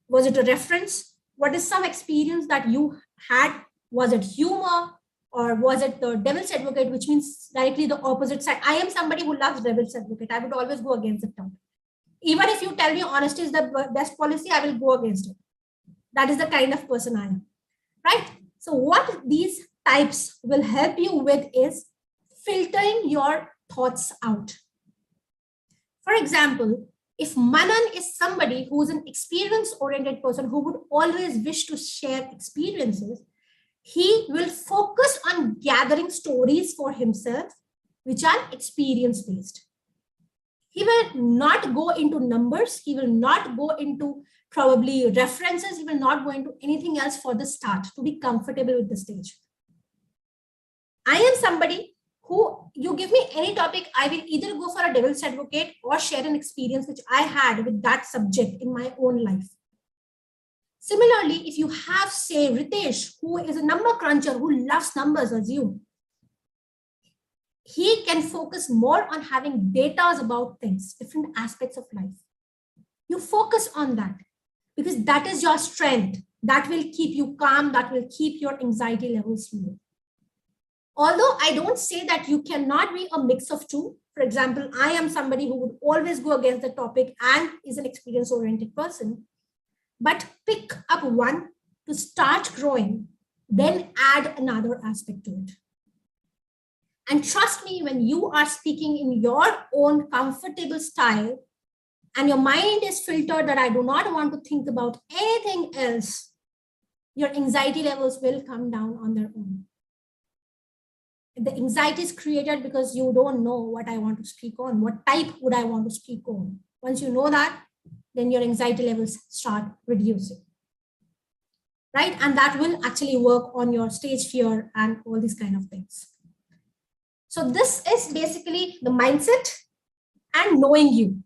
Was it a reference? What is some experience that you had? Was it humor? Or was it the devil's advocate, which means directly the opposite side? I am somebody who loves devil's advocate. I would always go against the topic. Even if you tell me honesty is the best policy, I will go against it. That is the kind of person I am, right? So what these types will help you with is filtering your thoughts out. For example, if Manan is somebody who is an experience-oriented person who would always wish to share experiences, he will focus on gathering stories for himself, which are experience-based. He will not go into numbers. He will not go into probably references. He will not go into anything else for the start to be comfortable with the stage. I am somebody who, you give me any topic, I will either go for a devil's advocate or share an experience which I had with that subject in my own life. Similarly, if you have, say, Ritesh, who is a number cruncher, who loves numbers, assume, he can focus more on having data about things, different aspects of life. You focus on that because that is your strength. That will keep you calm. That will keep your anxiety levels low. Although I don't say that you cannot be a mix of two. For example, I am somebody who would always go against the topic and is an experience-oriented person. But pick up one to start growing, then add another aspect to it. And trust me, when you are speaking in your own comfortable style and your mind is filtered that I do not want to think about anything else, your anxiety levels will come down on their own. The anxiety is created because you don't know what I want to speak on, what type would I want to speak on. Once you know that, then your anxiety levels start reducing, right? And that will actually work on your stage fear and all these kind of things. So this is basically the mindset and knowing you.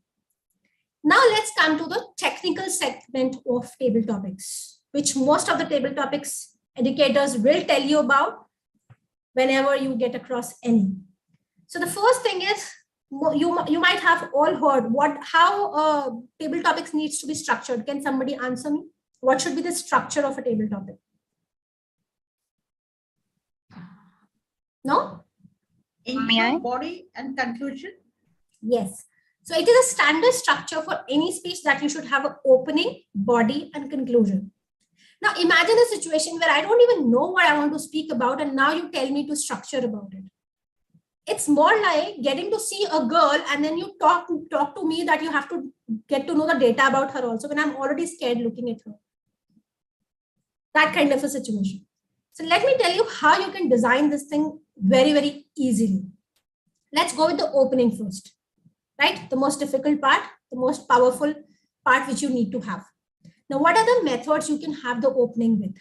Now let's come to the technical segment of table topics, which most of the table topics educators will tell you about whenever you get across any. So the first thing is, you might have all heard how table topics needs to be structured. Can somebody answer me? What should be the structure of a table topic? No? Intro, body, and conclusion. Yes. So it is a standard structure for any speech that you should have an opening, body, and conclusion. Now imagine a situation where I don't even know what I want to speak about, and now you tell me to structure about it. It's more like getting to see a girl and then you talk to me that you have to get to know the data about her also when I'm already scared looking at her. That kind of a situation. So let me tell you how you can design this thing very, very easily. Let's go with the opening first, right? The most difficult part, the most powerful part which you need to have. Now, what are the methods you can have the opening with?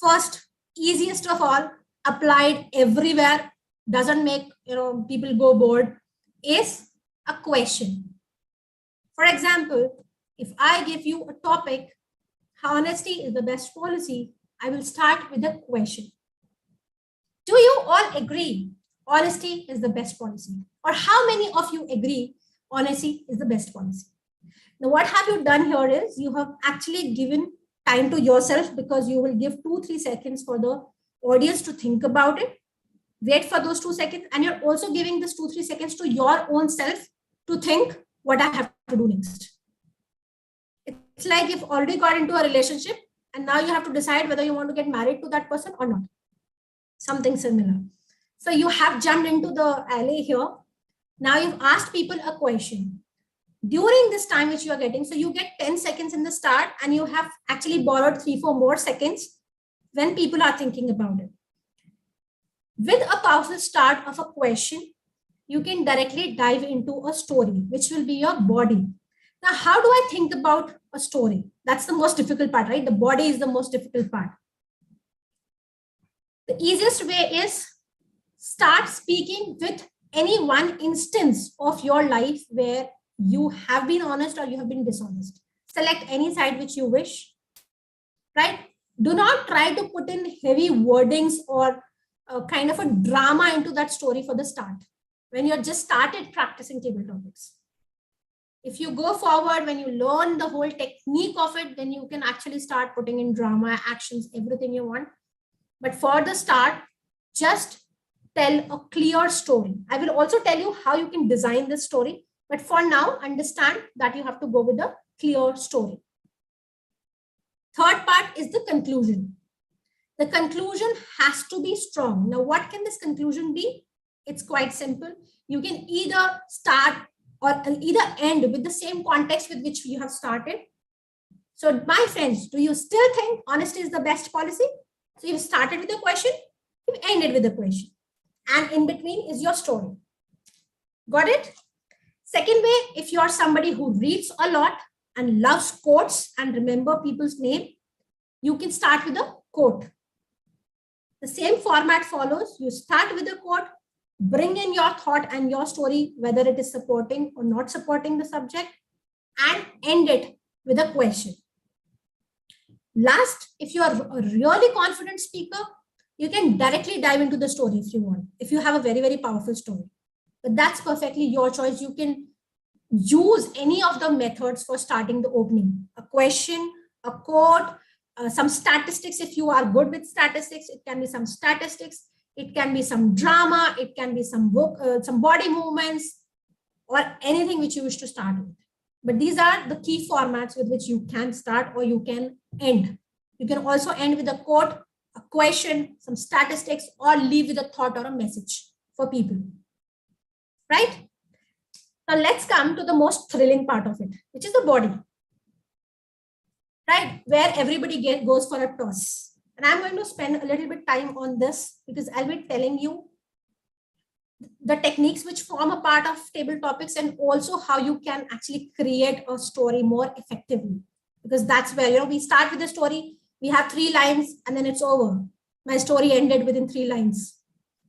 First, easiest of all, applied everywhere, doesn't make people go bored, is a question. For example, if I give you a topic, honesty is the best policy, I will start with a question. Do you all agree honesty is the best policy? Or how many of you agree honesty is the best policy? Now, what have you done here is you have actually given time to yourself, because you will give 2-3 seconds for the audience to think about it. Wait for those 2 seconds, and you're also giving this 2-3 seconds to your own self to think what I have to do next. It's like you've already got into a relationship and now you have to decide whether you want to get married to that person or not. Something similar. So you have jumped into the alley here. Now you've asked people a question. During this time which you are getting, so you get 10 seconds in the start and you have actually borrowed 3-4 more seconds when people are thinking about it. With a powerful start of a question, you can directly dive into a story, which will be your body. Now, how do I think about a story? That's the most difficult part, right? The body is the most difficult part. The easiest way is start speaking with any one instance of your life where you have been honest or you have been dishonest. Select any side which you wish, right? Do not try to put in heavy wordings or kind of a drama into that story for the start. When you're just started practicing table topics. If you go forward, when you learn the whole technique of it, then you can actually start putting in drama, actions, everything you want. But for the start, just tell a clear story. I will also tell you how you can design this story. But for now, understand that you have to go with a clear story. Third part is the conclusion. The conclusion has to be strong. Now, what can this conclusion be? It's quite simple. You can either start or either end with the same context with which you have started. So my friends, do you still think honesty is the best policy? So you've started with a question, you've ended with a question. And in between is your story. Got it? Second way, if you are somebody who reads a lot and loves quotes and remember people's name, you can start with a quote. The same format follows. You start with a quote, bring in your thought and your story, whether it is supporting or not supporting the subject, and end it with a question. Last, if you are a really confident speaker, you can directly dive into the story if you want, if you have a very, very powerful story. But that's perfectly your choice. You can use any of the methods for starting the opening. A question, a quote, some statistics. If you are good with statistics, it can be some statistics. It can be some drama. It can be some body movements or anything which you wish to start with. But these are the key formats with which you can start or you can end. You can also end with a quote, a question, some statistics, or leave with a thought or a message for people. Right? Now let's come to the most thrilling part of it, which is the body. Right? Where everybody goes for a toss. And I'm going to spend a little bit time on this because I'll be telling you the techniques which form a part of table topics and also how you can actually create a story more effectively. Because that's where, we start with the story, we have 3 lines and then it's over. My story ended within 3 lines.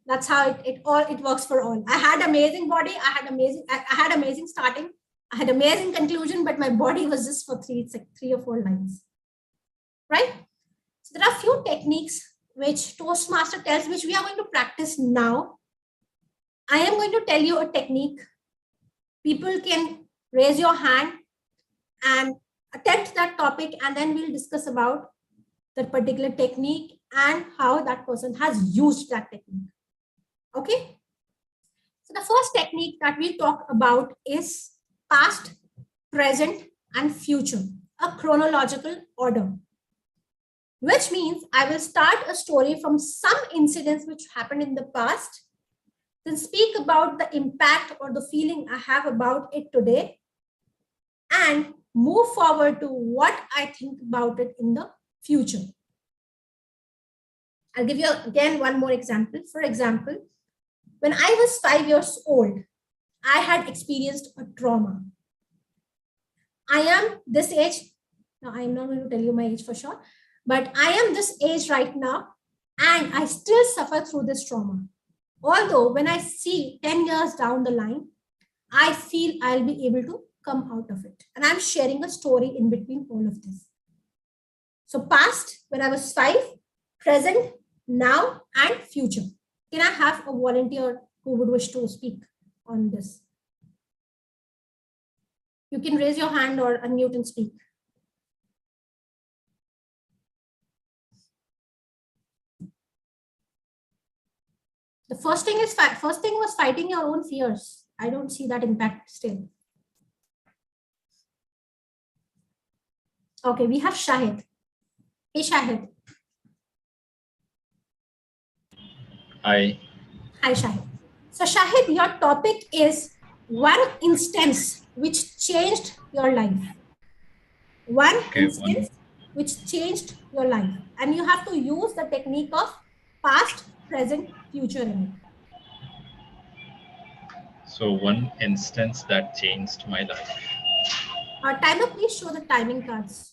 That's how it works for all. I had amazing body, I had amazing starting, I had amazing conclusion, but my body was just for 3 or 4 lines. Right? So there are a few techniques which Toastmaster tells, which we are going to practice now. I am going to tell you a technique. People can raise your hand and attempt that topic, and then we'll discuss about that particular technique and how that person has used that technique. Okay? So the first technique that we'll talk about is past, present, and future, a chronological order. Which means I will start a story from some incidents which happened in the past, then speak about the impact or the feeling I have about it today, and move forward to what I think about it in the future. I'll give you again one more example. For example, when I was 5 years old, I had experienced a trauma. I am this age. Now, I'm not going to tell you my age for sure, but I am this age right now, and I still suffer through this trauma. Although when I see 10 years down the line, I feel I'll be able to come out of it. And I'm sharing a story in between all of this. So past, when I was 5, present, now, and future. Can I have a volunteer who would wish to speak on this? You can raise your hand or unmute and speak. The first thing was fighting your own fears. I don't see that impact still. Okay, we have Shahid. Hey, Shahid. Hi. Hi, Shahid. So, Shahid, your topic is one instance which changed your life. One instance which changed your life. And you have to use the technique of past, present, future in it. So one instance that changed my life. Timer, please show the timing cards.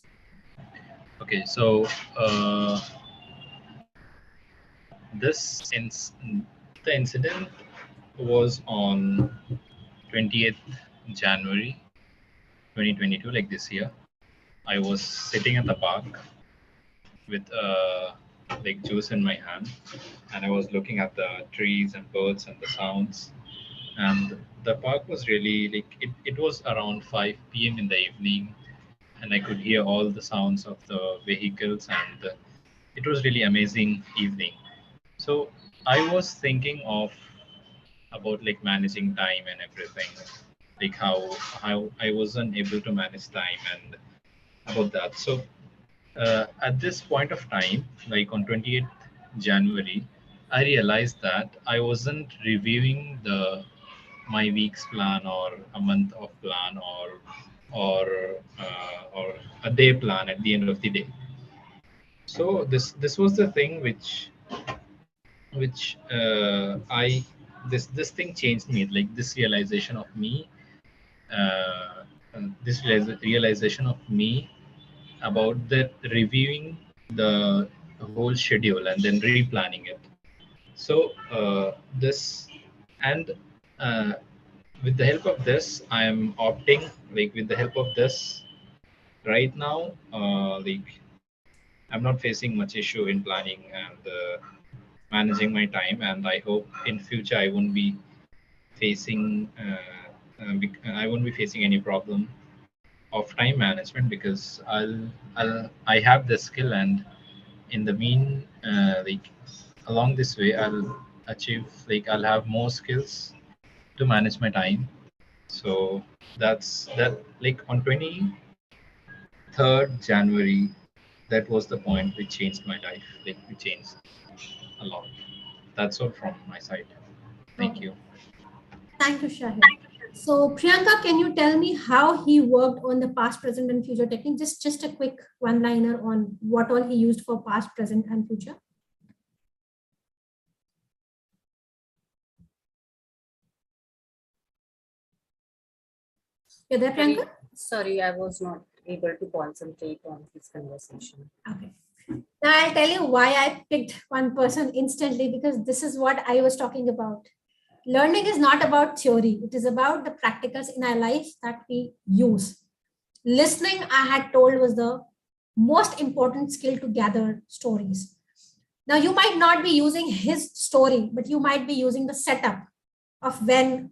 Okay, so the incident was on 20th January 2022, like this year. I was sitting at the park with like juice in my hand, and I was looking at the trees and birds and the sounds. And the park was really like it was around 5 p.m. in the evening, and I could hear all the sounds of the vehicles, and it was really amazing evening. So I was thinking of about like managing time and everything, like how I wasn't able to manage time and about that. So at this point of time, like on 28th January, I realized that I wasn't reviewing my week's plan or a month of plan or a day plan at the end of the day. So this was the thing which I this thing changed me, like this realization of me, realization of me about the reviewing the whole schedule and then replanning it. So this and with the help of this, I am opting, like with the help of this right now, like I'm not facing much issue in planning and managing my time, and I hope in future I won't be facing I won't be facing any problem of time management, because I have the skill, and in the like along this way I'll achieve, like I'll have more skills to manage my time. So that's that, like on 23rd January, that was the point which changed my life, like it changed a lot. That's all from my side. Thank you. Thank you, Shahid. So, Priyanka, can you tell me how he worked on the past, present, and future technique? Just a quick one-liner on what all he used for past, present, and future. You're there, Priyanka? Sorry, I was not able to concentrate on this conversation. Okay. Now I'll tell you why I picked one person instantly, because this is what I was talking about. Learning is not about theory. It is about the practicals in our life that we use. Listening, I had told, was the most important skill to gather stories. Now, you might not be using his story, but you might be using the setup of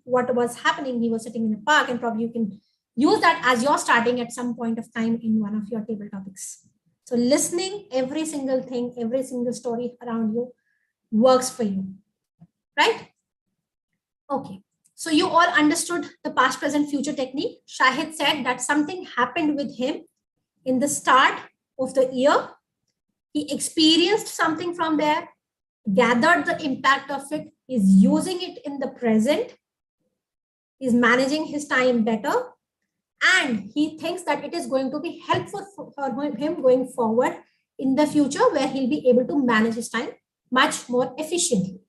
what was happening. He was sitting in a park, and probably you can use that as you're starting at some point of time in one of your table topics. So listening, every single thing, every single story around you works for you, right? Okay, so you all understood the past, present, future technique. Shahid said that something happened with him in the start of the year. He experienced something from there, gathered the impact of it, is using it in the present, is managing his time better, and he thinks that it is going to be helpful for him going forward in the future, where he'll be able to manage his time much more efficiently.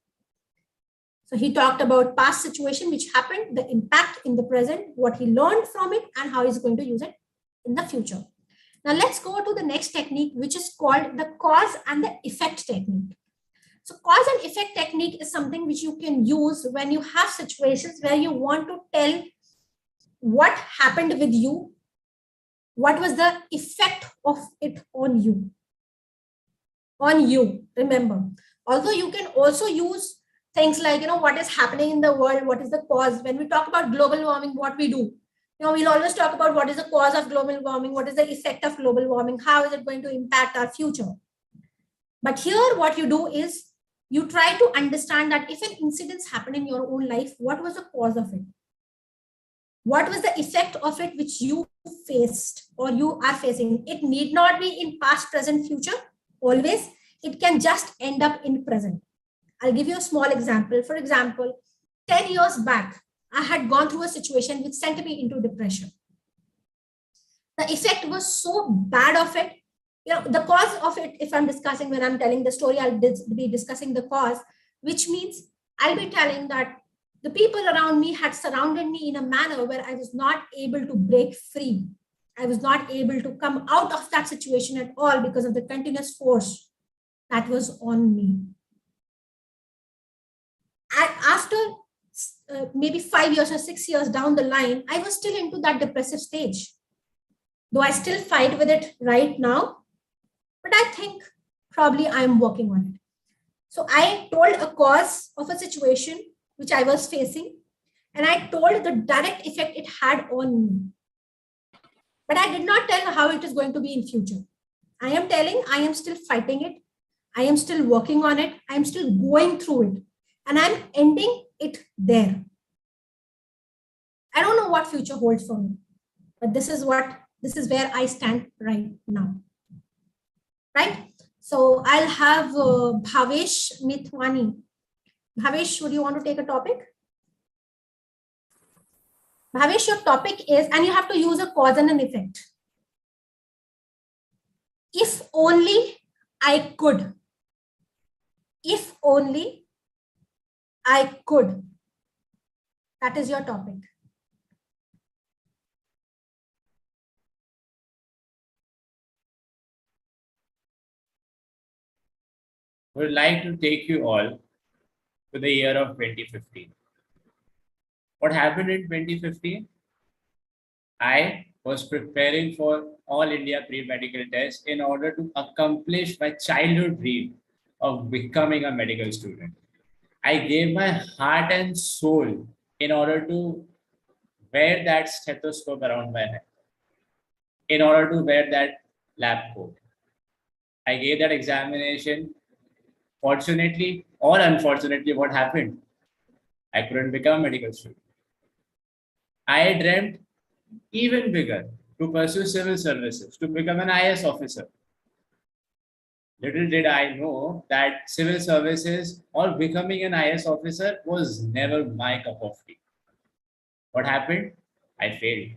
So he talked about past situation which happened, the impact in the present, what he learned from it, and how he's going to use it in the future. Now let's go to the next technique, which is called the cause and the effect technique. So cause and effect technique is something which you can use when you have situations where you want to tell what happened with you, what was the effect of it on you. Remember, although you can also use things like, what is happening in the world, what is the cause. When we talk about global warming, what we do, we'll always talk about what is the cause of global warming, what is the effect of global warming, how is it going to impact our future. But here what you do is you try to understand that if an incident happened in your own life, what was the cause of it? What was the effect of it which you faced or you are facing? It need not be in past, present, future, always. It can just end up in present. I'll give you a small example. For example, 10 years back, I had gone through a situation which sent me into depression. The effect was so bad of it. The cause of it, if I'm discussing, when I'm telling the story, I'll be discussing the cause, which means I'll be telling that the people around me had surrounded me in a manner where I was not able to break free. I was not able to come out of that situation at all because of the continuous force that was on me. And after maybe 5 years or 6 years down the line, I was still into that depressive stage. Though I still fight with it right now, but I think probably I'm working on it. So I told a cause of a situation which I was facing, and I told the direct effect it had on me. But I did not tell how it is going to be in future. I am telling I am still fighting it. I am still working on it. I am still going through it. And I'm ending it there. I don't know what future holds for me, but this is where I stand right now. Right? So I'll have Bhavesh Mithwani. Bhavesh, would you want to take a topic? Bhavesh, your topic is, and you have to use a cause and an effect. If only I could. If only I could. That is your topic. Would like to take you all to the year of 2015. What happened in 2015? I was preparing for All India pre-medical test in order to accomplish my childhood dream of becoming a medical student. I gave my heart and soul in order to wear that stethoscope around my neck, in order to wear that lab coat. I gave that examination. Fortunately or unfortunately, what happened? I couldn't become a medical student. I dreamt even bigger to pursue civil services, to become an IS officer. Little did I know that civil services or becoming an IS officer was never my cup of tea. What happened? I failed.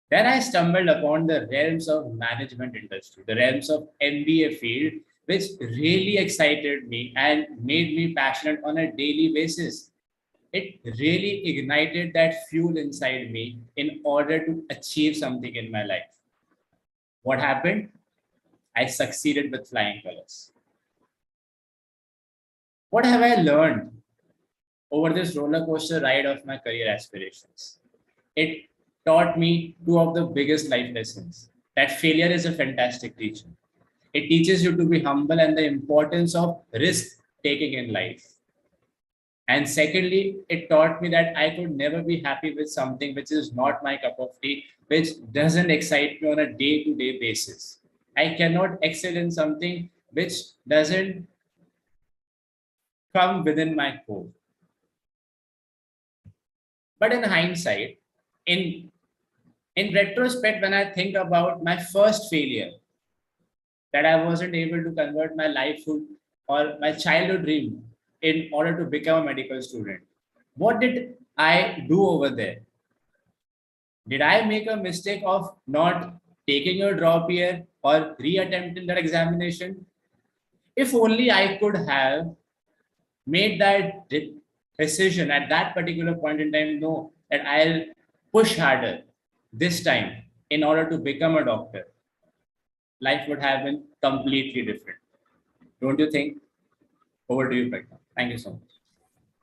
Then I stumbled upon the realms of management industry, the realms of MBA field, which really excited me and made me passionate on a daily basis. It really ignited that fuel inside me in order to achieve something in my life. What happened? I succeeded with flying colors. What have I learned over this roller coaster ride of my career aspirations? It taught me two of the biggest life lessons. That failure is a fantastic teacher. It teaches you to be humble and the importance of risk taking in life. And secondly, it taught me that I could never be happy with something which is not my cup of tea, which doesn't excite me on a day-to-day basis. I cannot excel in something which doesn't come within my core. But in hindsight, in retrospect, when I think about my first failure, that I wasn't able to convert my life or my childhood dream in order to become a medical student. What did I do over there? Did I make a mistake of not taking a drop year or reattempting that examination? If only I could have made that decision at that particular point in time, know that I'll push harder this time in order to become a doctor, life would have been completely different. Don't you think? Over to you, Pragya. Thank you so much.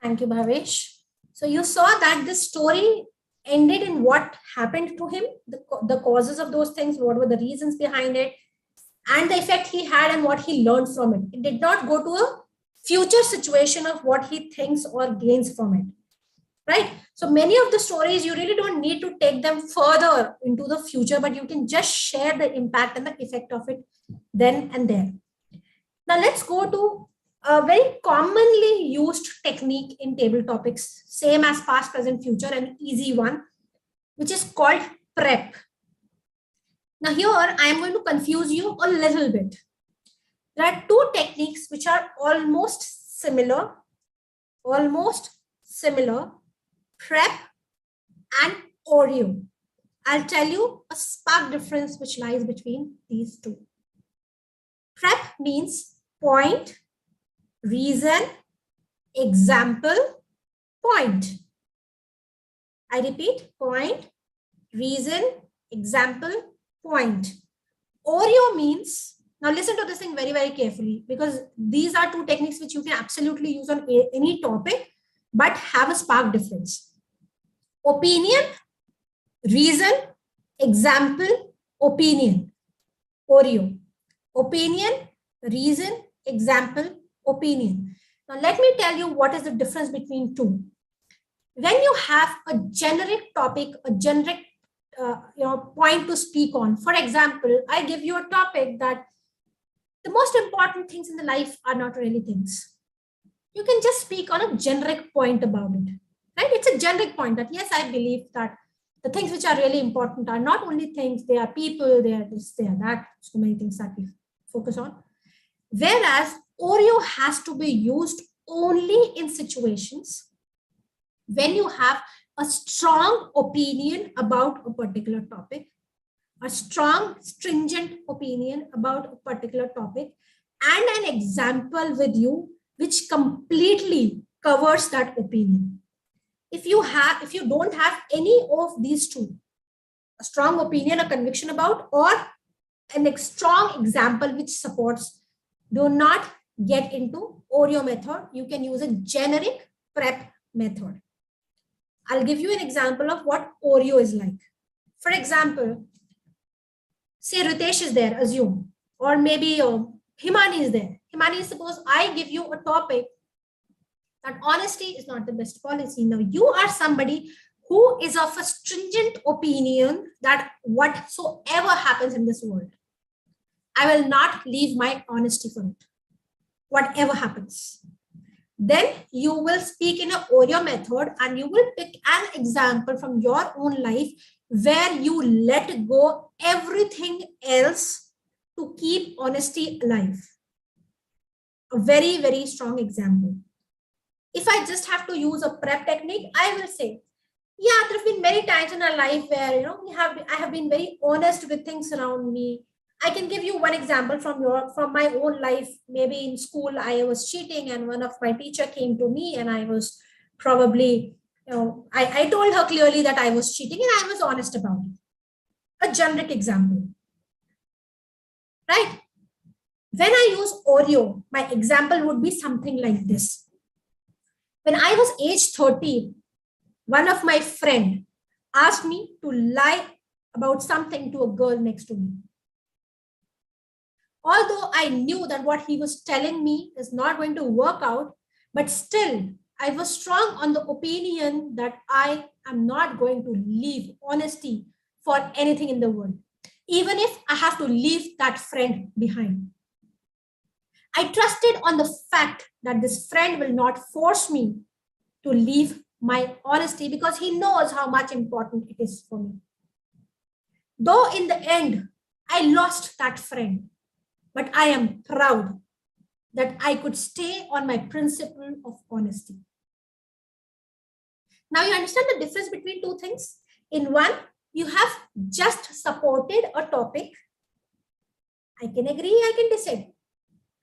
Thank you, Bhavesh. So you saw that this story ended in what happened to him, the causes of those things, what were the reasons behind it, and the effect he had and what he learned from it. It did not go to a future situation of what he thinks or gains from it, right? So many of the stories, you really don't need to take them further into the future, but you can just share the impact and the effect of it then and there. Now let's go to a very commonly used technique in table topics, same as past, present, future, an easy one. which is called prep. Now here I am going to confuse you a little bit. There are two techniques which are almost similar, prep and Oreo. I'll tell you a stark difference which lies between these two. Prep means point, reason, example, point. I repeat, point, reason, example, point. Oreo means, now listen to this thing very, very carefully, because these are two techniques which you can absolutely use on any topic, but have a stark difference. Opinion, reason, example, opinion. Oreo. Opinion, reason, example, opinion. Now let me tell you what is the difference between two. When you have a generic topic, a generic point to speak on. For example, I give you a topic that the most important things in the life are not really things. You can just speak on a generic point about it, right? It's a generic point that yes, I believe that the things which are really important are not only things, they are people, they are this, they are that, so many things that we focus on. Whereas Oreo has to be used only in situations when you have a strong opinion about a particular topic, a strong, stringent opinion about a particular topic, and an example with you which completely covers that opinion. If you don't have any of these two, a strong opinion, a conviction about, or a strong example which supports, do not get into Oreo method. You can use a generic prep method. I'll give you an example of what Oreo is like. For example, say Ritesh is there, assume, or maybe Himani is there. Himani, suppose I give you a topic that honesty is not the best policy. Now you are somebody who is of a stringent opinion that whatsoever happens in this world, I will not leave my honesty for it, whatever happens. Then you will speak in an Oreo method and you will pick an example from your own life where you let go everything else to keep honesty alive. A very, very strong example. If I just have to use a prep technique, I will say, yeah, there have been many times in our life where I have been very honest with things around me. I can give you one example from my own life. Maybe in school I was cheating and one of my teacher came to me and I was probably, I told her clearly that I was cheating and I was honest about it. A generic example, right? When I use Oreo, my example would be something like this. When I was age 30, one of my friends asked me to lie about something to a girl next to me. Although I knew that what he was telling me is not going to work out, but still I was strong on the opinion that I am not going to leave honesty for anything in the world, even if I have to leave that friend behind. I trusted on the fact that this friend will not force me to leave my honesty because he knows how much important it is for me. Though in the end, I lost that friend, but I am proud that I could stay on my principle of honesty. Now you understand the difference between two things. In one, you have just supported a topic. I can agree, I can disagree.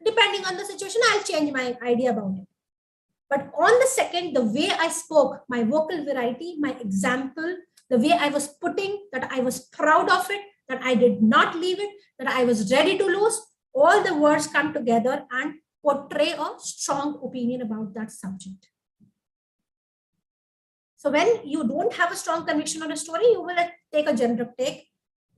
Depending on the situation, I'll change my idea about it. But on the second, the way I spoke, my vocal variety, my example, the way I was putting, that I was proud of it, that I did not leave it, that I was ready to lose, all the words come together and portray a strong opinion about that subject. So when you don't have a strong conviction on a story, you will take a generic take.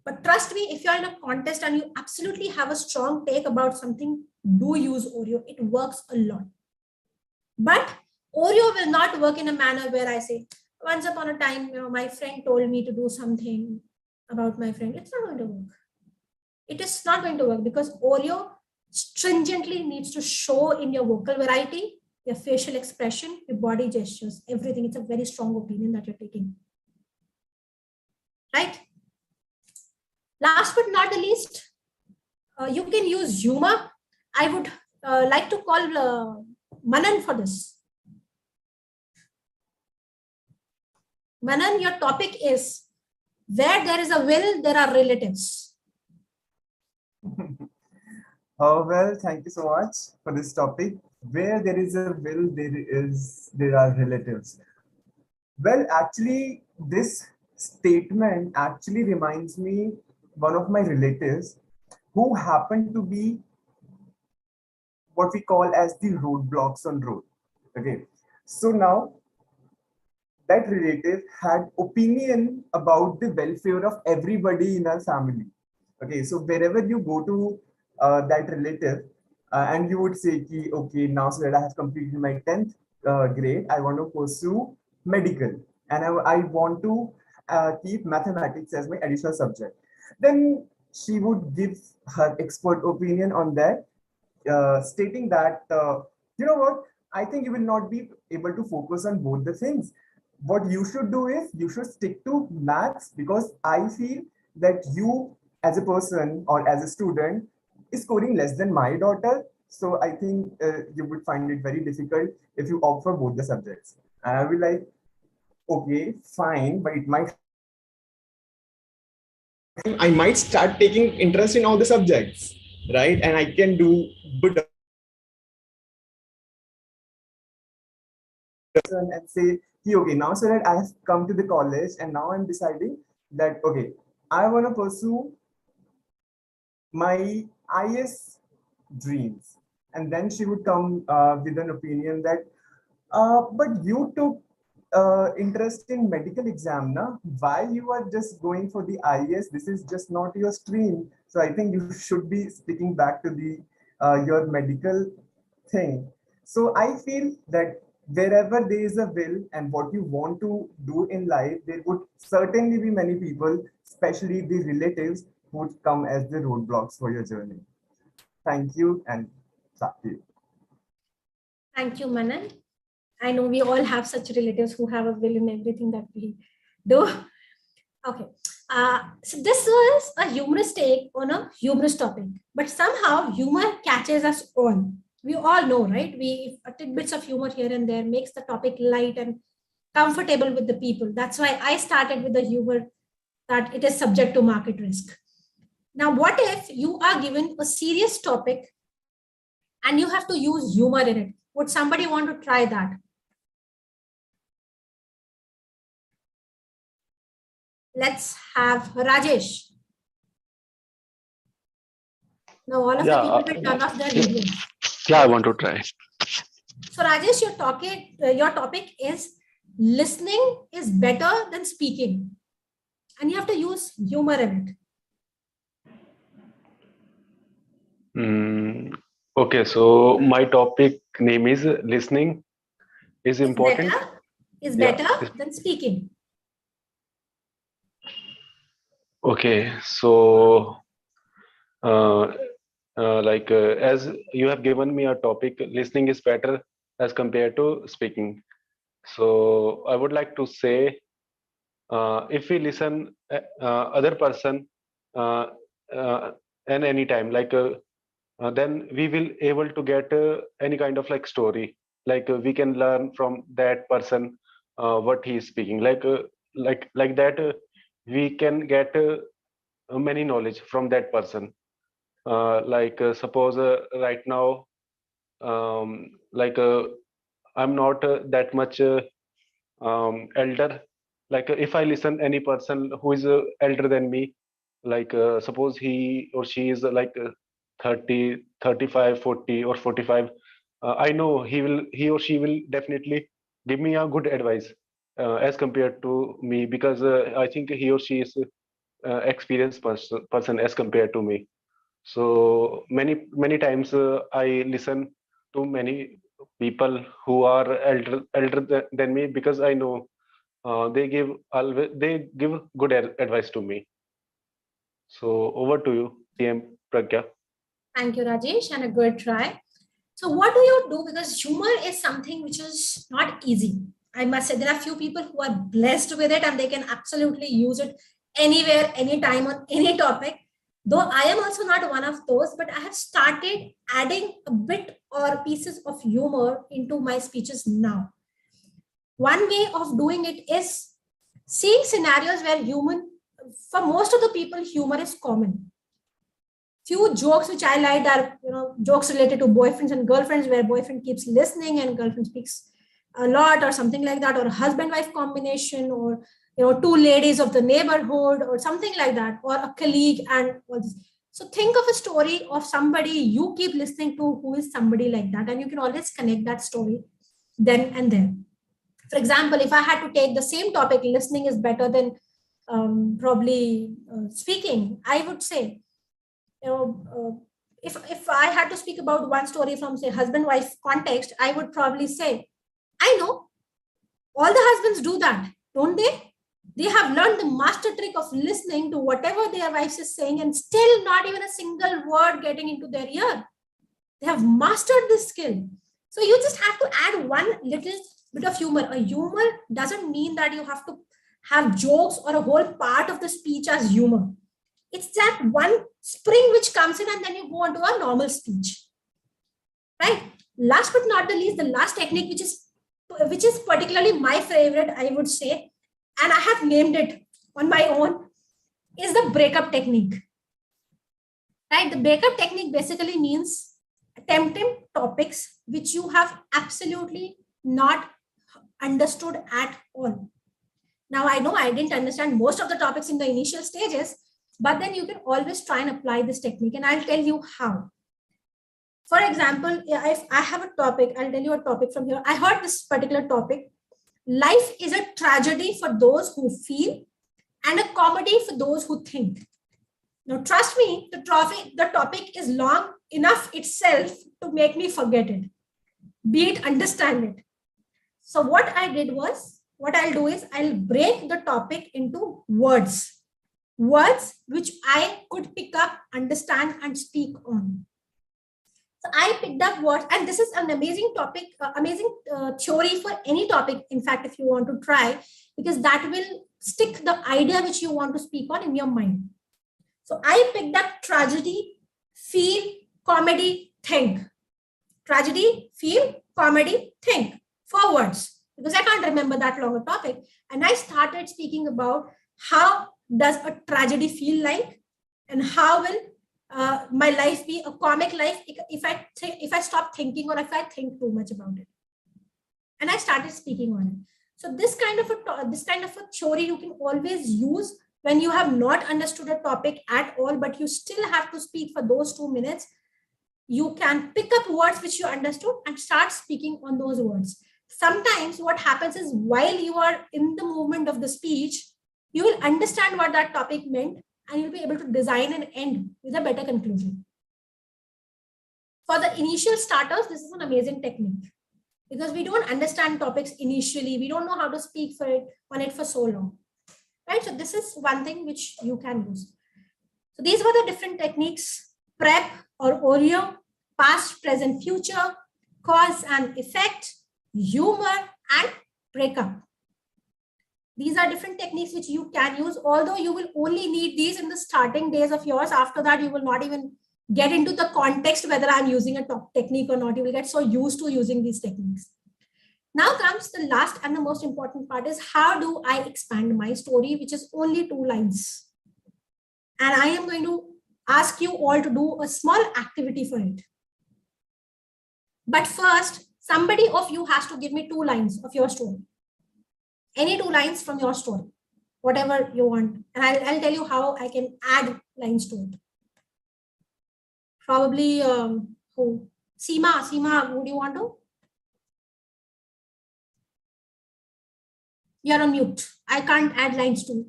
But trust me, if you're in a contest and you absolutely have a strong take about something, do use Oreo. It works a lot. But Oreo will not work in a manner where I say, once upon a time, my friend told me to do something about my friend. It's not going to work. It is not going to work because Oreo stringently needs to show in your vocal variety, your facial expression, your body gestures, everything. It's a very strong opinion that you're taking. right? Last but not the least, you can use humor. I would like to call Manan for this. Manan, your topic is where there is a will, there are relatives. Well, thank you so much for this topic. Where there is a will, there are relatives. Well, actually, this statement actually reminds me one of my relatives who happened to be what we call as the roadblocks on road. Okay, so now that relative had opinion about the welfare of everybody in our family. Okay, so wherever you go to that relative and you would say, okay, now so that I have completed my 10th grade, I want to pursue medical and I want to keep mathematics as my additional subject. Then she would give her expert opinion on that, stating that, you know what, I think you will not be able to focus on both the things. What you should do is you should stick to maths, because I feel that you as a person or as a student is scoring less than my daughter. So I think you would find it very difficult if you opt for both the subjects. And I will like, okay, fine, but I might start taking interest in all the subjects, right? And I can do good and say, okay, now so that I have come to the college and now I'm deciding that, okay, I want to pursue my IS dreams. And then she would come with an opinion that, but you took interest in medical exam, na? Why you are just going for the IS? This is just not your stream. So I think you should be sticking back to the your medical thing. So I feel that wherever there is a will and what you want to do in life, there would certainly be many people, especially the relatives, who would come as the roadblocks for your journey. Thank you, and back to you. Thank you, Manan. I know we all have such relatives who have a will in everything that we do. Okay. So this was a humorous take on a humorous topic, but somehow humor catches us all. We all know, right? We tidbits of humor here and there makes the topic light and comfortable with the people. That's why I started with the humor that it is subject to market risk. Now, what if you are given a serious topic and you have to use humor in it? Would somebody want to try that? Let's have Rajesh. Now, all of the people will turn off their videos. Yeah, I want to try. So, Rajesh, your topic is listening is better than speaking. And you have to use humor in it. Okay, so my topic name is listening is important. Better than speaking. Okay, so as you have given me a topic, listening is better as compared to speaking. So I would like to say, if we listen other person and any time, then we will able to get any kind of like story. We can learn from that person what he is speaking. Like that, we can get many knowledge from that person. Suppose right now, I'm not that much elder. If I listen any person who is elder than me, suppose he or she is 30, 35, 40 or 45, I know he or she will definitely give me a good advice as compared to me, because I think he or she is experienced person as compared to me. So many times I listen to many people who are elder than me, because I know they give good advice to me. So over to you, TM Pragya. Thank you, Rajesh, and a good try. So what do you do? Because humor is something which is not easy. I must say there are few people who are blessed with it and they can absolutely use it anywhere, anytime, on any topic. Though I am also not one of those, but I have started adding a bit or pieces of humor into my speeches now. One way of doing it is seeing scenarios where for most of the people, humor is common. Few jokes which I liked are, jokes related to boyfriends and girlfriends, where boyfriend keeps listening and girlfriend speaks a lot or something like that, or husband-wife combination, or two ladies of the neighborhood or something like that, or a colleague and all this. So think of a story of somebody you keep listening to who is somebody like that, and you can always connect that story then and there. For example, if I had to take the same topic, listening is better than probably speaking, I would say, if I had to speak about one story from, say, husband-wife context, I would probably say, I know all the husbands do that, don't they? They have learned the master trick of listening to whatever their wife is saying and still not even a single word getting into their ear. They have mastered this skill. So you just have to add one little bit of humor. A humor doesn't mean that you have to have jokes or a whole part of the speech as humor. It's that one spring which comes in and then you go on to a normal speech. Right? Last but not the least, the last technique, which is particularly my favorite, I would say, and I have named it on my own, is the breakup technique. Right? The breakup technique basically means attempting topics which you have absolutely not understood at all. Now, I know I didn't understand most of the topics in the initial stages, but then you can always try and apply this technique, and I'll tell you how. For example, if I have a topic, I'll tell you a topic from here. I heard this particular topic. Life is a tragedy for those who feel and a comedy for those who think. Now, trust me, the topic is long enough itself to make me forget it, be it understand it. So what I'll do is I'll break the topic into words which I could pick up, understand, and speak on. So I picked up words, and this is an amazing topic, theory for any topic, in fact, if you want to try, because that will stick the idea which you want to speak on in your mind. So I picked up tragedy, feel, comedy, think. Tragedy, feel, comedy, think. 4 words, because I can't remember that long a topic. And I started speaking about how does a tragedy feel like, and how will my life be a comic life if I stop thinking, or if I think too much about it. And I started speaking on it. So this kind of a theory you can always use when you have not understood a topic at all, but you still have to speak for those 2 minutes. You can pick up words which you understood and start speaking on those words. Sometimes what happens is, while you are in the movement of the speech, you will understand what that topic meant, and you'll be able to design an end with a better conclusion. For the initial starters, this is an amazing technique, because we don't understand topics initially. We don't know how to speak on it for so long. Right? So this is one thing which you can use. So these were the different techniques: prep or Oreo, past, present, future, cause and effect, humor, and breakup. These are different techniques which you can use, although you will only need these in the starting days of yours. After that, you will not even get into the context whether I'm using a technique or not. You will get so used to using these techniques. Now comes the last and the most important part, is how do I expand my story, which is only 2 lines. And I am going to ask you all to do a small activity for it. But first, somebody of you has to give me 2 lines of your story. Any 2 lines from your story, whatever you want. And I'll tell you how I can add lines to it. Probably, who? Seema, would you want to? You're on mute. I can't add lines to it.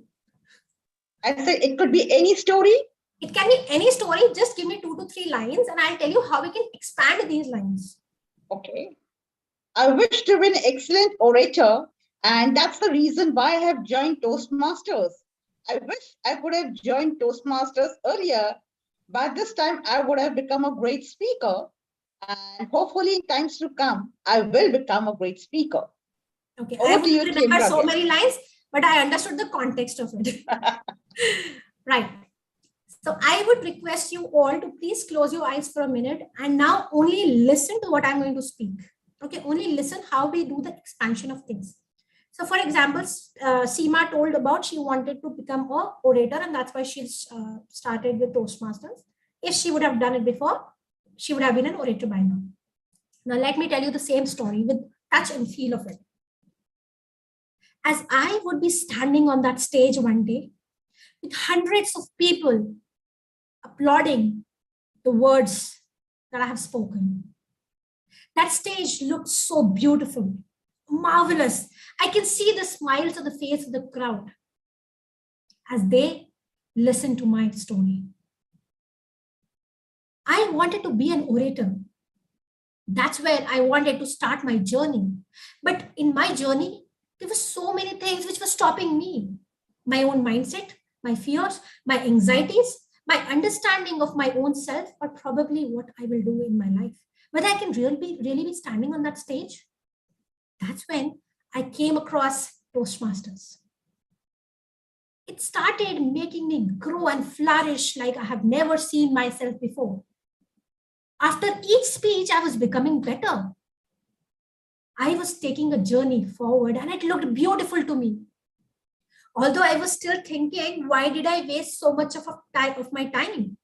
I said it could be any story. It can be any story. Just give me 2 to 3 lines and I'll tell you how we can expand these lines. Okay. I wish to be an excellent orator, and that's the reason why I have joined Toastmasters. I wish I could have joined Toastmasters earlier. By this time, I would have become a great speaker, and hopefully in times to come, I will become a great speaker. Okay, Over I to you, remember so many lines, but I understood the context of it. Right. So I would request you all to please close your eyes for a minute and now only listen to what I'm going to speak. Okay, only listen how we do the expansion of things. So for example, Seema told about she wanted to become a orator, and that's why she started with Toastmasters. If she would have done it before, she would have been an orator by now. Now let me tell you the same story with touch and feel of it. As I would be standing on that stage one day with hundreds of people applauding the words that I have spoken. That stage looked so beautiful, marvelous. I can see the smiles on the face of the crowd as they listen to my story. I wanted to be an orator. That's where I wanted to start my journey. But in my journey, there were so many things which were stopping me. My own mindset, my fears, my anxieties, my understanding of my own self, or probably what I will do in my life. Whether I can really be standing on that stage. That's when I came across Toastmasters. It started making me grow and flourish like I have never seen myself before. After each speech, I was becoming better. I was taking a journey forward and it looked beautiful to me. Although I was still thinking, why did I waste so much of my time?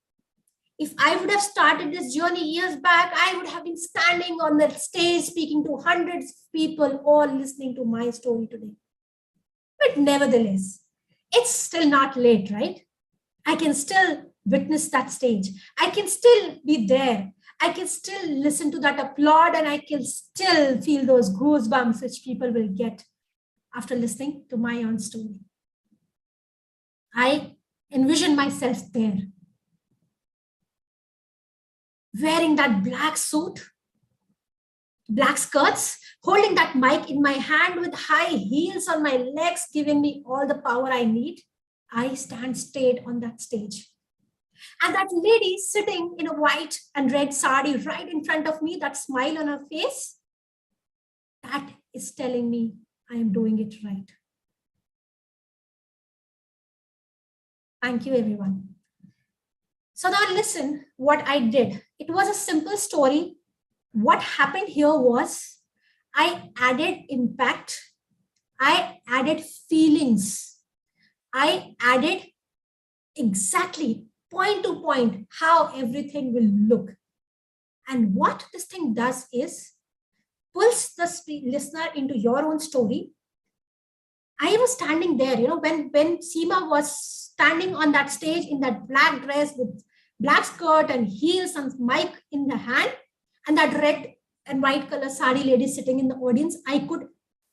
If I would have started this journey years back, I would have been standing on the stage speaking to hundreds of people, all listening to my story today. But nevertheless, it's still not late, right? I can still witness that stage. I can still be there. I can still listen to that applaud, and I can still feel those goosebumps which people will get after listening to my own story. I envision myself there, wearing that black suit, black skirts, holding that mic in my hand with high heels on my legs, giving me all the power I need. I stand straight on that stage. And that lady sitting in a white and red sari right in front of me, that smile on her face, that is telling me I am doing it right. Thank you, everyone. So now listen what I did. It was a simple story. What happened here was I added impact. I added feelings. I added exactly point to point how everything will look. And what this thing does is pulls the listener into your own story. I was standing there, when Seema was standing on that stage in that black dress with black skirt and heels and mic in the hand, and that red and white color sari lady sitting in the audience, I could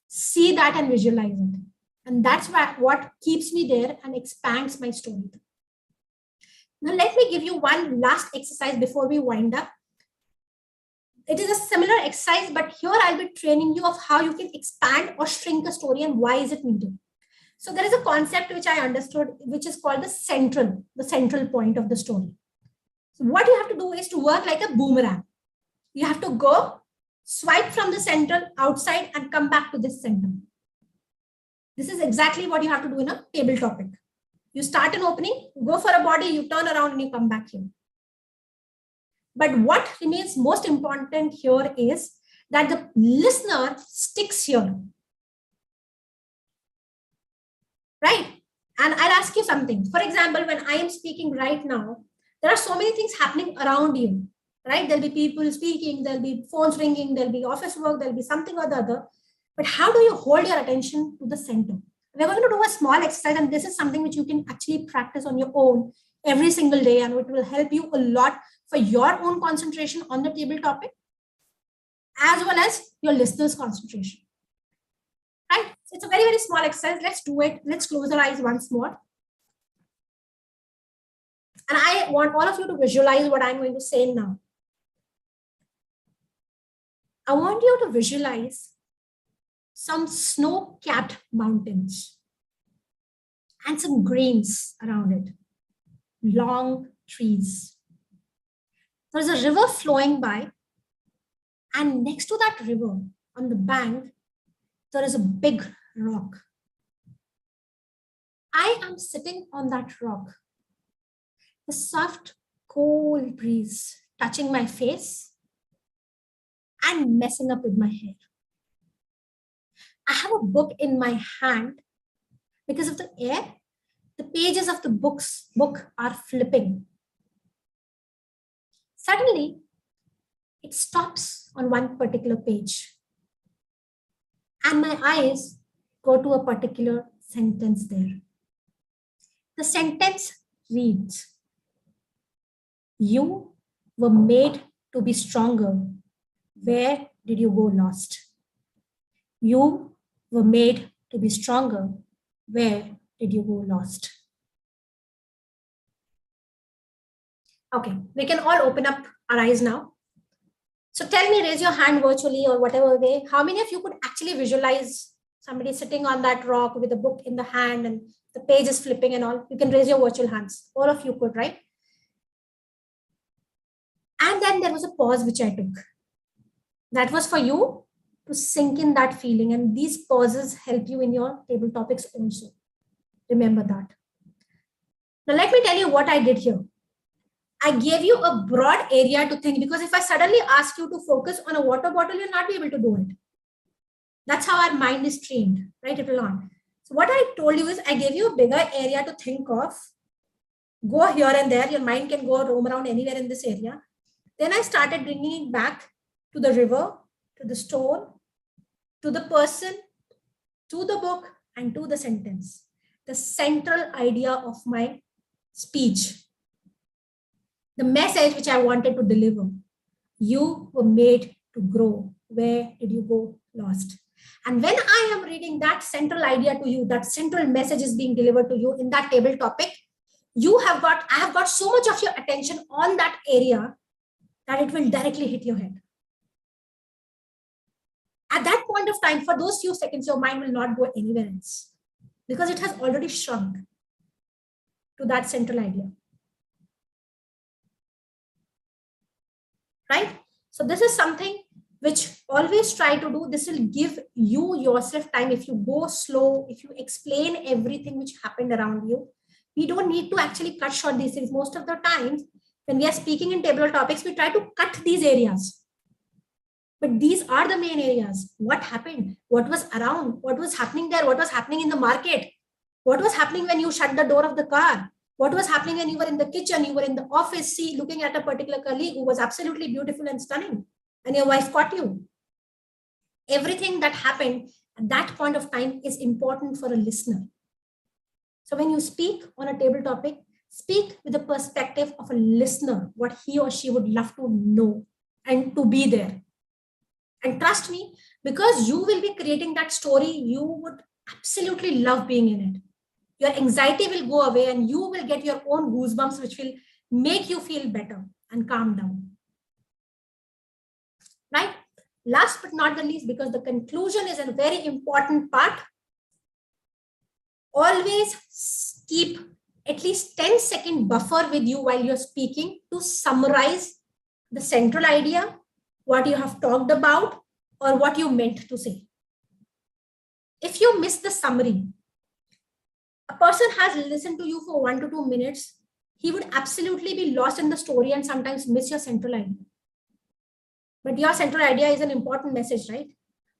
see that and visualize it. And that's what keeps me there and expands my story. Now, let me give you one last exercise before we wind up. It is a similar exercise, but here I'll be training you of how you can expand or shrink a story and why is it needed. So there is a concept which I understood, which is called the central point of the story. So what you have to do is to work like a boomerang. You have to go, swipe from the central outside and come back to this center. This is exactly what you have to do in a table topic. You start an opening, go for a body, you turn around and you come back here. But what remains most important here is that the listener sticks here. Right? And I'll ask you something. For example, when I am speaking right now, there are so many things happening around you. Right? There'll be people speaking, there'll be phones ringing, there'll be office work, there'll be something or the other. But how do you hold your attention to the center? We're going to do a small exercise, and this is something which you can actually practice on your own every single day, and it will help you a lot for your own concentration on the table topic, as well as your listeners' concentration. Right? It's a very, very small exercise. Let's do it. Let's close our eyes once more. And I want all of you to visualize what I'm going to say now. I want you to visualize some snow-capped mountains and some greens around it, long trees. There's a river flowing by, and next to that river, on the bank, there is a big rock. I am sitting on that rock. The soft, cold breeze touching my face and messing up with my hair. I have a book in my hand. Because of the air, the pages of the book are flipping. Suddenly, it stops on one particular page. And my eyes go to a particular sentence there. The sentence reads, "You were made to be stronger. Where did you go lost?" You were made to be stronger. Where did you go lost? Okay, we can all open up our eyes now. So tell me, raise your hand virtually or whatever way, how many of you could actually visualize somebody sitting on that rock with a book in the hand and the page is flipping and all? You can raise your virtual hands. All of you could, right? And then there was a pause which I took. That was for you to sink in that feeling, and these pauses help you in your table topics also. Remember that. Now let me tell you what I did here. I gave you a broad area to think, because if I suddenly ask you to focus on a water bottle, you'll not be able to do it. That's how our mind is trained, right? It will not. So what I told you is I gave you a bigger area to think of. Go here and there. Your mind can go roam around anywhere in this area. Then I started bringing it back to the river, to the stone, to the person, to the book, and to the sentence. The central idea of my speech. The message which I wanted to deliver. You were made to grow. Where did you go lost? And when I am reading that central idea to you, that central message is being delivered to you in that table topic, I have got so much of your attention on that area that it will directly hit your head. At that point of time, for those few seconds, your mind will not go anywhere else because it has already shrunk to that central idea. Right? So this is something which always try to do. This will give you yourself time. If you go slow, if you explain everything which happened around you, we don't need to actually cut short these things. Most of the times when we are speaking in table topics, we try to cut these areas. But these are the main areas. What happened? What was around? What was happening there? What was happening in the market? What was happening when you shut the door of the car? What was happening when you were in the kitchen, you were in the office, looking at a particular colleague who was absolutely beautiful and stunning, and your wife caught you? Everything that happened at that point of time is important for a listener. So when you speak on a table topic, speak with the perspective of a listener, what he or she would love to know and to be there. And trust me, because you will be creating that story, you would absolutely love being in it. Your anxiety will go away and you will get your own goosebumps, which will make you feel better and calm down. Right? Last but not the least, because the conclusion is a very important part, always keep at least 10-second buffer with you while you're speaking to summarize the central idea, what you have talked about, or what you meant to say. If you miss the summary, a person has listened to you for 1 to 2 minutes, he would absolutely be lost in the story and sometimes miss your central idea. But your central idea is an important message, right?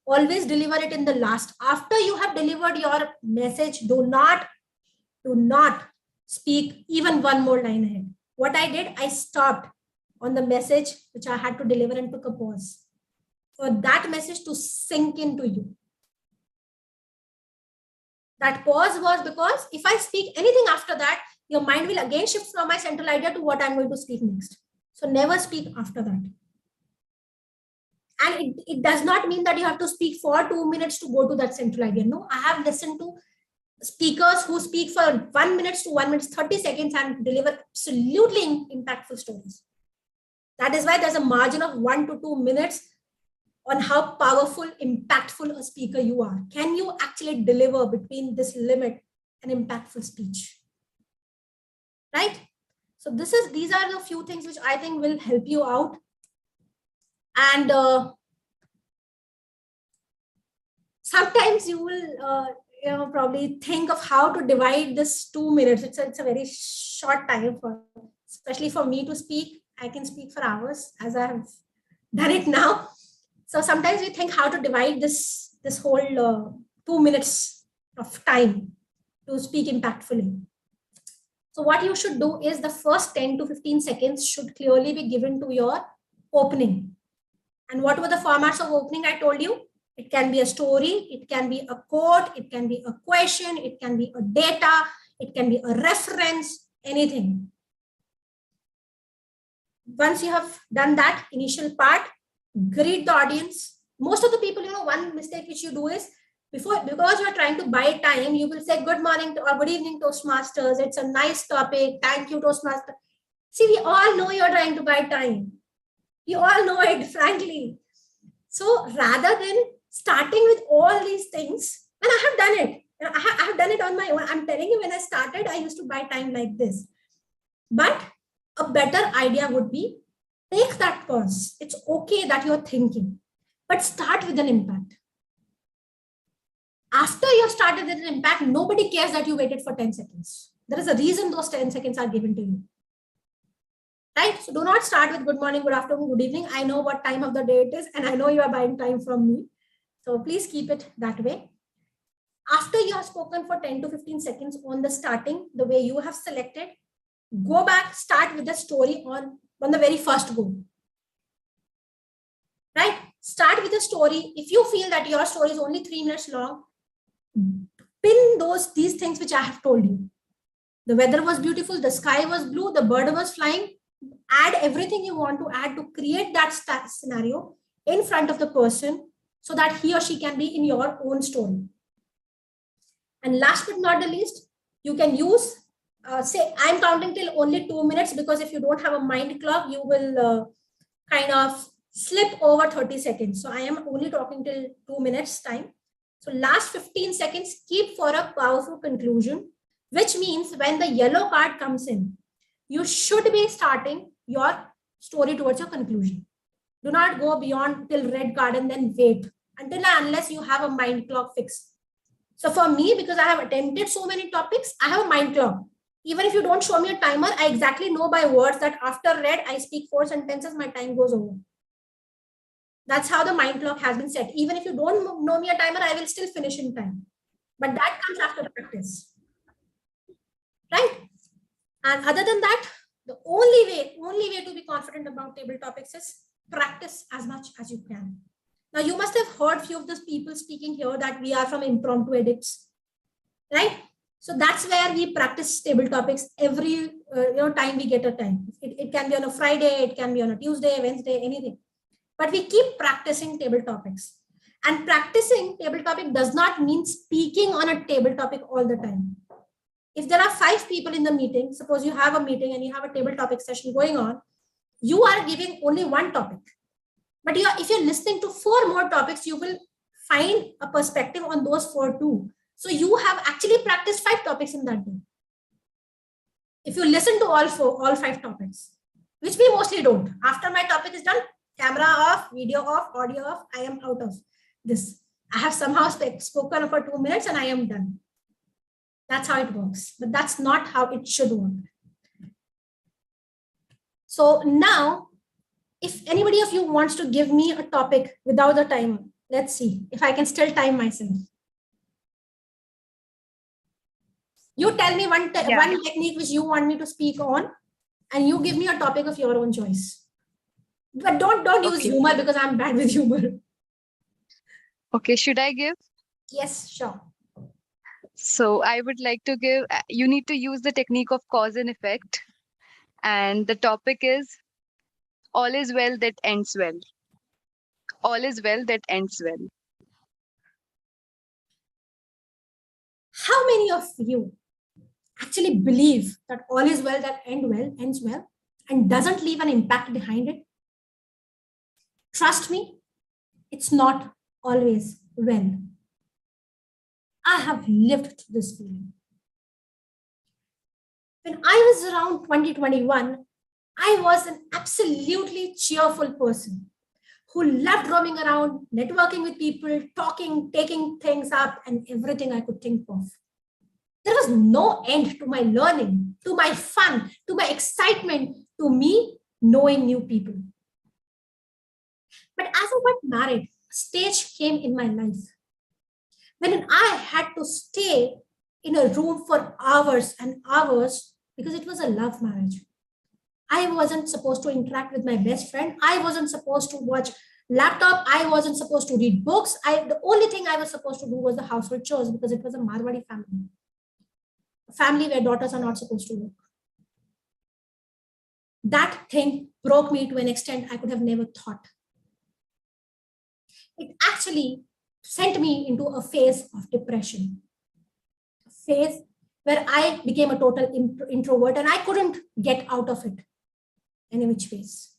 Always deliver it in the last. After you have delivered your message, do not speak even one more line ahead. What I did, I stopped on the message which I had to deliver and took a pause for that message to sink into you. That pause was because if I speak anything after that, your mind will again shift from my central idea to what I'm going to speak next. So never speak after that. And it does not mean that you have to speak for 2 minutes to go to that central idea. No, I have listened to speakers who speak for 1 minute to 1 minute 30 seconds and deliver absolutely impactful stories. That is why there's a margin of 1 to 2 minutes on how powerful, impactful a speaker you are. Can you actually deliver between this limit an impactful speech? Right? So these are the few things which I think will help you out. And sometimes you will probably think of how to divide this 2 minutes. It's a very short time for, especially for me to speak. I can speak for hours as I have done it now. So sometimes we think how to divide this whole 2 minutes of time to speak impactfully. So what you should do is the first 10 to 15 seconds should clearly be given to your opening. And what were the formats of opening I told you? It can be a story, it can be a quote, it can be a question, it can be a data, it can be a reference, anything. Once you have done that initial part, greet the audience. Most of the people, one mistake which you do is, because you're trying to buy time, you will say good morning or good evening, Toastmasters. It's a nice topic. Thank you, Toastmaster. See, we all know you're trying to buy time. We all know it, frankly. So rather than starting with all these things, and I have done it. I have done it on my own. I'm telling you, when I started, I used to buy time like this. But a better idea would be, take that pause. It's okay that you're thinking, but start with an impact. After you started with an impact, nobody cares that you waited for 10 seconds. There is a reason those 10 seconds are given to you. Right? So do not start with good morning, good afternoon, good evening. I know what time of the day it is, and I know you are buying time from me. So please keep it that way. After you have spoken for 10 to 15 seconds on the starting, the way you have selected, go back, start with the story on the very first go. Right? Start with the story. If you feel that your story is only 3 minutes long, pin these things which I have told you. The weather was beautiful, the sky was blue, the bird was flying. Add everything you want to add to create that scenario in front of the person so that he or she can be in your own story. And last but not the least, you can use, say, I'm counting till only 2 minutes, because if you don't have a mind clock, you will kind of slip over 30 seconds. So I am only talking till 2 minutes time. So last 15 seconds, keep for a powerful conclusion, which means when the yellow card comes in, you should be starting your story towards your conclusion. Do not go beyond till red card and then wait unless you have a mind clock fixed. So for me, because I have attempted so many topics, I have a mind clock. Even if you don't show me a timer, I exactly know by words that after red, I speak 4 sentences, my time goes over. That's how the mind clock has been set. Even if you don't know me a timer, I will still finish in time. But that comes after practice. Right? And other than that, the only way to be confident about table topics is practice as much as you can. Now, you must have heard few of those people speaking here that we are from impromptu edits, right? So that's where we practice table topics every time we get a time. It can be on a Friday, it can be on a Tuesday, Wednesday, anything. But we keep practicing table topics. And practicing table topic does not mean speaking on a table topic all the time. If there are 5 people in the meeting, suppose you have a meeting and you have a table topic session going on, you are giving only one topic. But if you're listening to 4 more topics, you will find a perspective on those 4 too. So you have actually practiced 5 topics in that day. If you listen to all 5 topics, which we mostly don't. After my topic is done, camera off, video off, audio off, I am out of this. I have somehow spoken for 2 minutes and I am done. That's how it works. But that's not how it should work. So now, if anybody of you wants to give me a topic without the timer, let's see if I can still time myself. You tell me one technique which you want me to speak on, and you give me a topic of your own choice. But don't use humor, because I'm bad with humor. Okay, should I give? Yes, sure. So I would like to give, you need to use the technique of cause and effect. And the topic is, all is well that ends well. All is well that ends well. How many of you actually believe that all is well that ends well and doesn't leave an impact behind it? Trust me, it's not always well. I have lived through this feeling. When I was around 2021, I was an absolutely cheerful person. who loved roaming around, networking with people, talking, taking things up, and everything I could think of. There was no end to my learning, to my fun, to my excitement, to me knowing new people. But as I got married, a stage came in my life when I had to stay in a room for hours and hours because it was a love marriage. I wasn't supposed to interact with my best friend. I wasn't supposed to watch laptop. I wasn't supposed to read books. The only thing I was supposed to do was the household chores because it was a Marwadi family. A family where daughters are not supposed to work. That thing broke me to an extent I could have never thought. It actually sent me into a phase of depression. A phase where I became a total introvert and I couldn't get out of it any which ways.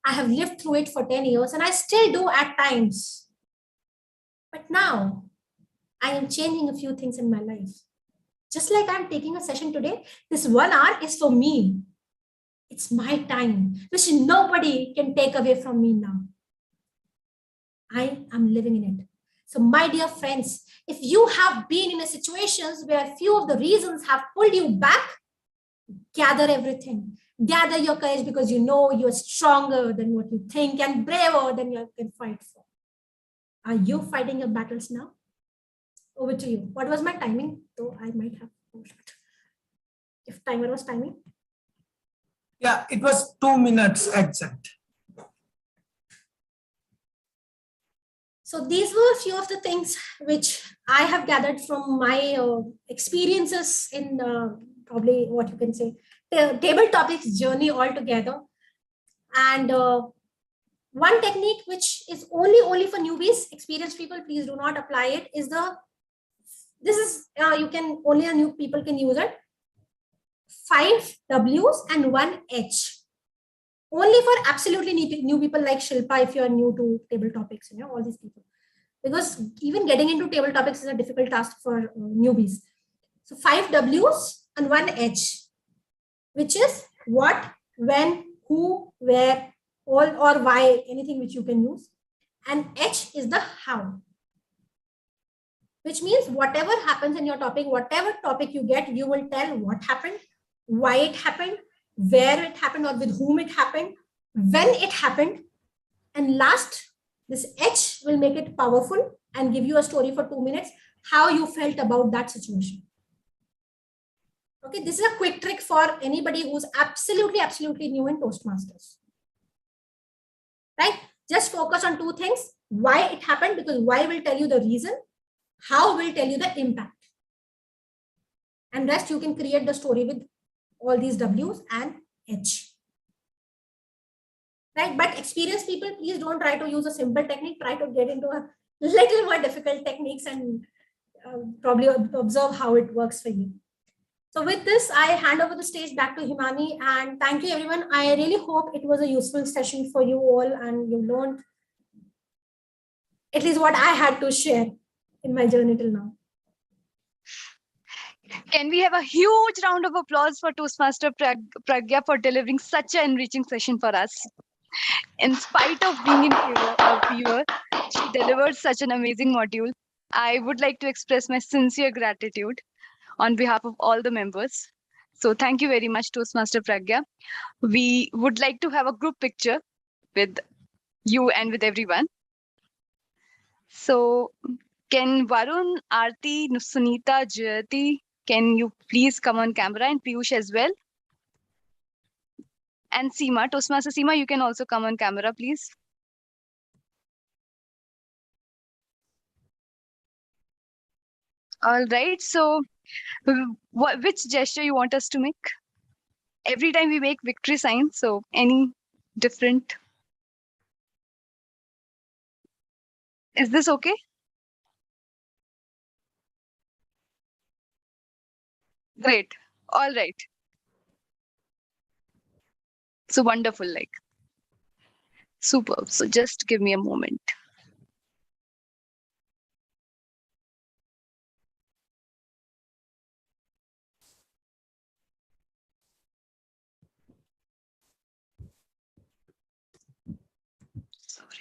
I have lived through it for 10 years and I still do at times. But now I am changing a few things in my life. Just like I'm taking a session today, this 1 hour is for me. It's my time, which nobody can take away from me now. I am living in it. So my dear friends, if you have been in a situations where a few of the reasons have pulled you back, gather everything. Gather your courage because you know you are stronger than what you think and braver than you can fight for. Are you fighting your battles now? Over to you. What was my timing? Though I might have pushed. If timer was timing. Yeah, it was 2 minutes exact. So these were a few of the things which I have gathered from my experiences in probably what you can say, the table topics journey altogether. And one technique which is only for newbies, experienced people, please do not apply it, is you can only a new people can use it. 5 W's and 1 H. Only for absolutely new people like Shilpa, if you are new to table topics, all these people. Because even getting into table topics is a difficult task for newbies. So 5 W's and 1 H, which is what, when, who, where, all, or why, anything which you can use. And H is the how, which means whatever happens in your topic, whatever topic you get, you will tell what happened, why it happened, where it happened or with whom it happened, when it happened. And last, this H will make it powerful and give you a story for 2 minutes, how you felt about that situation. Okay, this is a quick trick for anybody who's absolutely new in Toastmasters. Right? Just focus on 2 things. Why it happened, because why will tell you the reason. How will tell you the impact. And rest you can create the story with all these W's and H. Right? But experienced people, please don't try to use a simple technique. Try to get into a little more difficult techniques and probably observe how it works for you. So with this, I hand over the stage back to Himani, and thank you everyone. I really hope it was a useful session for you all and you learned at least what I had to share in my journey till now. Can we have a huge round of applause for Toastmaster Pragya for delivering such an enriching session for us? In spite of being in fever, she delivered such an amazing module. I would like to express my sincere gratitude on behalf of all the members. So thank you very much, Toastmaster Pragya. We would like to have a group picture with you and with everyone. So can Varun, Aarti, Sunita, Jyoti, can you please come on camera, and Piyush as well? And Seema, Toastmaster Seema, you can also come on camera, please. All right, so which gesture you want us to make? Every time we make victory sign, so any different? Is this okay? Great. All right. So wonderful, like. Superb. So just give me a moment.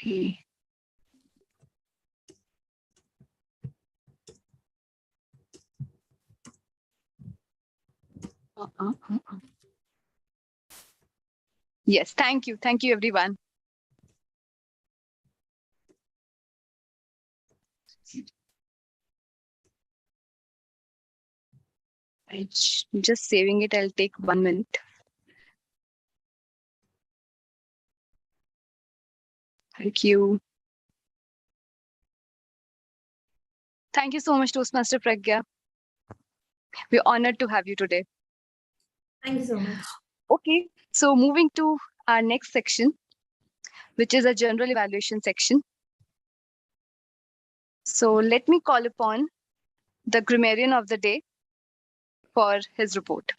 see. Yes, thank you. Thank you, everyone. I'm just saving it. I'll take 1 minute. Thank you. Thank you so much, Toastmaster Pragya. We're honored to have you today. Thank you so much. Okay, so moving to our next section, which is a general evaluation section. So let me call upon the grammarian of the day for his report.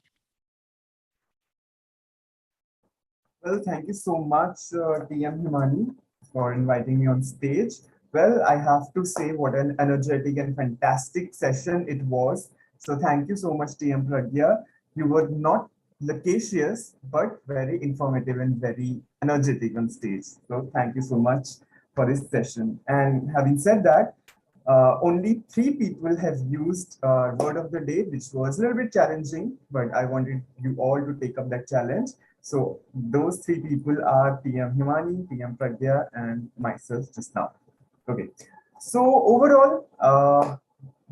Well, thank you so much, TM Himani, for inviting me on stage. Well, I have to say what an energetic and fantastic session it was. So thank you so much, TM Pragya. You were not loquacious, but very informative and very energetic on stage. So thank you so much for this session. And having said that, only 3 people have used word of the day, which was a little bit challenging, but I wanted you all to take up that challenge. So those 3 people are TM Himani, TM Pragya, and myself just now. Okay. So overall,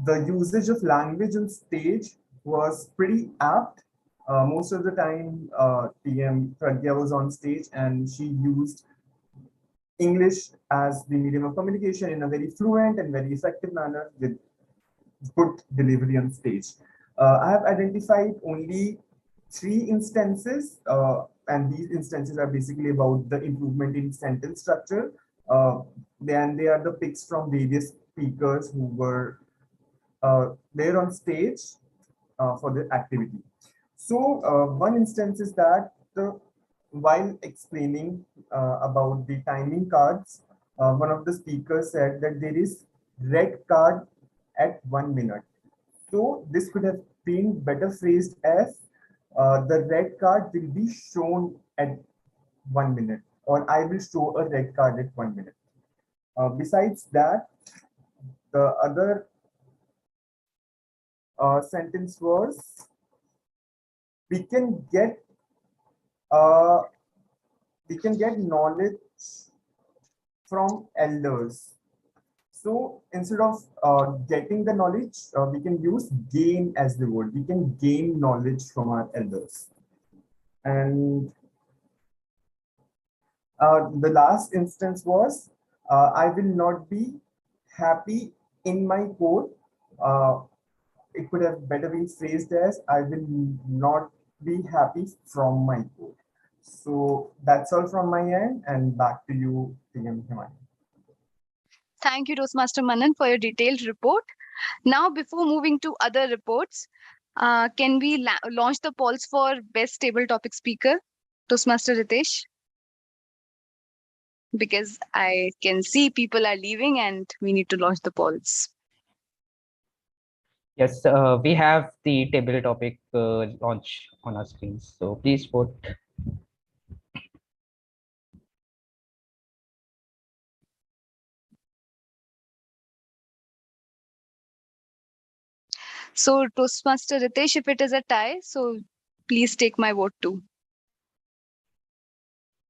the usage of language on stage was pretty apt. Most of the time, TM Pragya was on stage and she used English as the medium of communication in a very fluent and very effective manner with good delivery on stage. I have identified only 3 instances, and these instances are basically about the improvement in sentence structure. Then they are the picks from various speakers who were there on stage for the activity. So one instance is that while explaining about the timing cards, one of the speakers said that there is red card at 1 minute. So this could have been better phrased as the red card will be shown at 1 minute, or I will show a red card at 1 minute. Besides that, the other sentence was, we can get knowledge from elders. So instead of getting the knowledge, we can use gain as the word. We can gain knowledge from our elders. And the last instance was, I will not be happy in my code. It could have better been phrased as, I will not be happy from my code. So that's all from my end, and back to you, TM Himani. Thank you, Toastmaster Manan, for your detailed report. Now, before moving to other reports, can we launch the polls for best table topic speaker, Toastmaster Ritesh? Because I can see people are leaving and we need to launch the polls. Yes, we have the table topic launch on our screens. So please vote. So Toastmaster Ritesh, if it is a tie, so please take my vote too.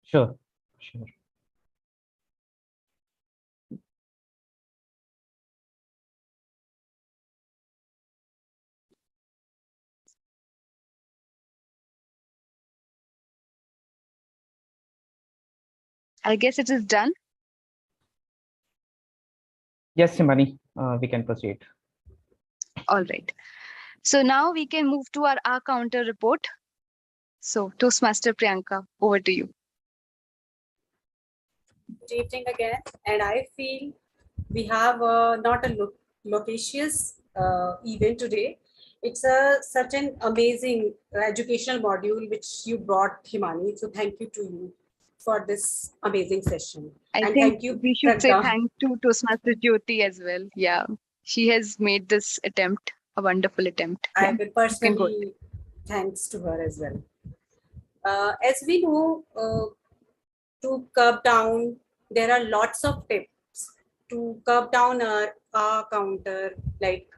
Sure. I guess it is done. Yes, Himani, we can proceed. All right. So now we can move to our counter report. So Toastmaster Priyanka, over to you. Good evening again, and I feel we have not a loquacious event today. It's such an amazing educational module which you brought, Himani. So thank you to you for this amazing session. I and think thank you, we should say Pragya. thank to Toastmaster Jyoti as well. Yeah, she has made this attempt a wonderful attempt. I Yeah, will you can go personally thanks to her as well. As we know, to curb down there are lots of tips to curb down our counter, like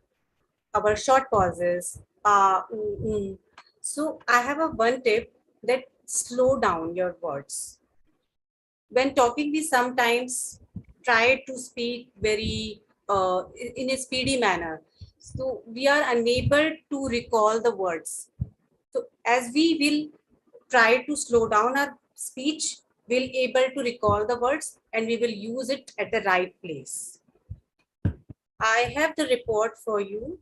our short pauses. So I have a one tip that slow down your words. When talking, we sometimes try to speak very in a speedy manner. So we are unable to recall the words. So as we will try to slow down our speech, we'll able to recall the words and we will use it at the right place. I have the report for you.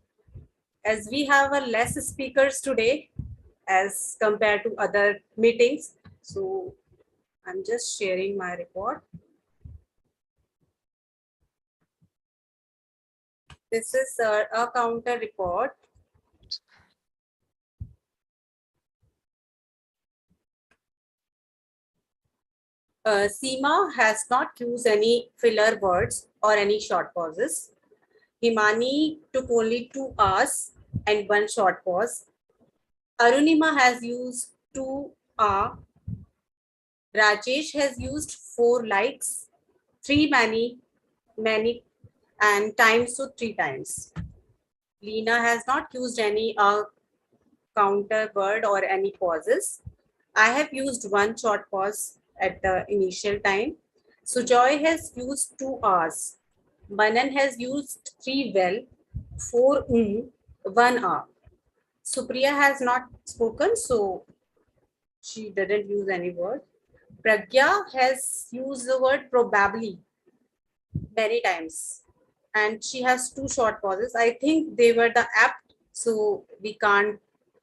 As we have a less speakers today as compared to other meetings, so I'm just sharing my report. This is a counter report. Seema has not used any filler words or any short pauses. Himani took only 2 hours and 1 short pause. Arunima has used 2 hours. Rajesh has used 4 likes, 3 many, and times, so 3 times. Leena has not used any counter word or any pauses. I have used 1 short pause at the initial time. Sujoy has used 2 hours. Manan has used 3 well, 4 1 hour. Supriya has not spoken, so she didn't use any word. Pragya has used the word probably many times, and she has 2 short pauses. I think they were the apt, so we can't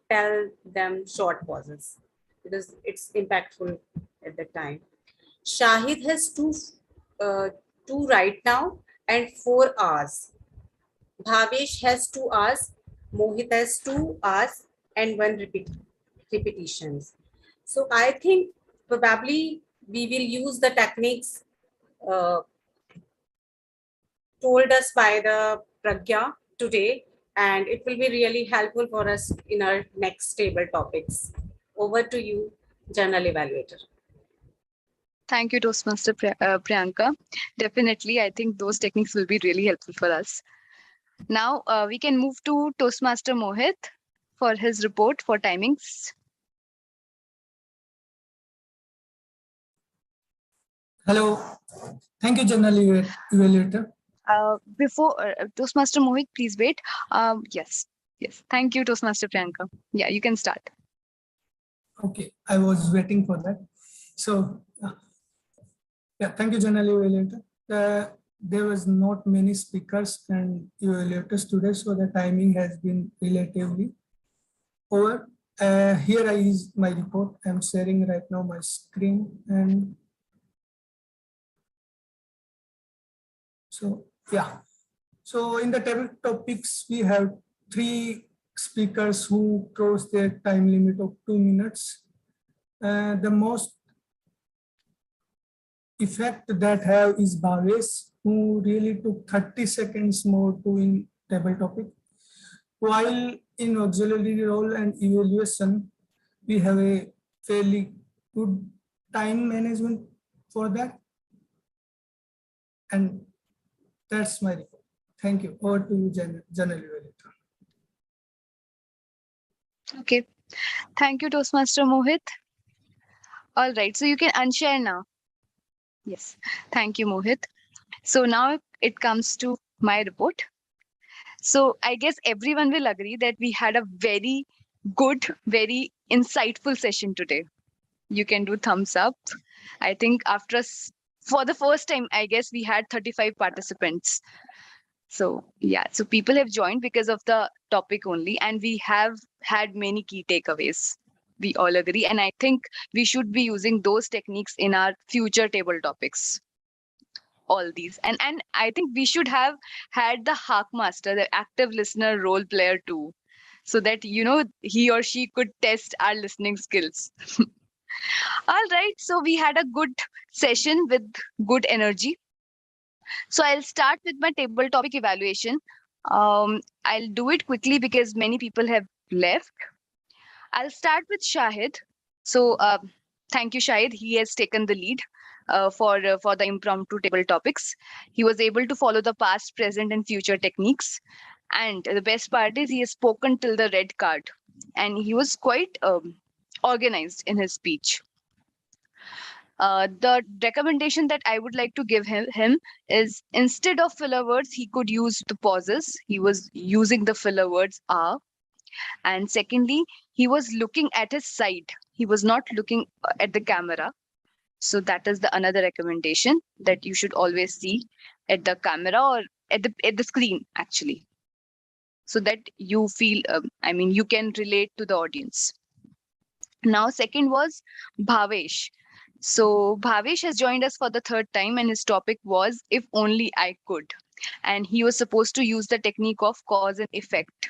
tell them short pauses because it's impactful at the time. Shahid has 2 right now and 4 hours. Bhavesh has 2 hours. Mohit has 2 hours and 1 repetitions. So I think probably we will use the techniques told us by the Pragya today, and it will be really helpful for us in our next table topics. Over to you, Journal Evaluator. Thank you, Toastmaster Priyanka. Definitely, I think those techniques will be really helpful for us. Now we can move to Toastmaster Mohit for his report for timings. Hello. Thank you, General Evaluator. Before Toastmaster Mohit, please wait. Yes. Thank you, Toastmaster Priyanka. Yeah, you can start. Okay, I was waiting for that. So, yeah, thank you, General Evaluator. There was not many speakers and evaluators today, so the timing has been relatively over. Here is my report. I'm sharing right now my screen, and so yeah. So in the table topics, we have 3 speakers who crossed their time limit of 2 minutes. The most effect that have is Bhavesh, who really took 30 seconds more to in table topic. While in auxiliary role and evaluation, we have a fairly good time management for that. And that's my report. Thank you. Over to you, General Evaluator. Okay. Thank you, Toastmaster Mohit. All right, so you can unshare now. Yes. Thank you, Mohit. So now it comes to my report. So I guess everyone will agree that we had a very good, very insightful session today. You can do thumbs up. I think for the first time, I guess we had 35 participants. So yeah, so people have joined because of the topic only, and we have had many key takeaways. We all agree, and I think we should be using those techniques in our future table topics. All these, and I think we should have had the Hack Master, the active listener role player too, so that he or she could test our listening skills. All right, so we had a good session with good energy. So I'll start with my table topic evaluation. I'll do it quickly because many people have left. I'll start with Shahid. So thank you, Shahid. He has taken the lead. for the impromptu table topics. He was able to follow the past, present, and future techniques. And the best part is he has spoken till the red card, and he was quite organized in his speech. The recommendation that I would like to give him is, instead of filler words, he could use the pauses. He was using the filler words are. And secondly, he was looking at his side. He was not looking at the camera. So that is the another recommendation, that you should always see at the camera or at the screen actually, so that you feel, you can relate to the audience. Now, second was Bhavesh. So Bhavesh has joined us for the third time, and his topic was If Only I Could. And he was supposed to use the technique of cause and effect.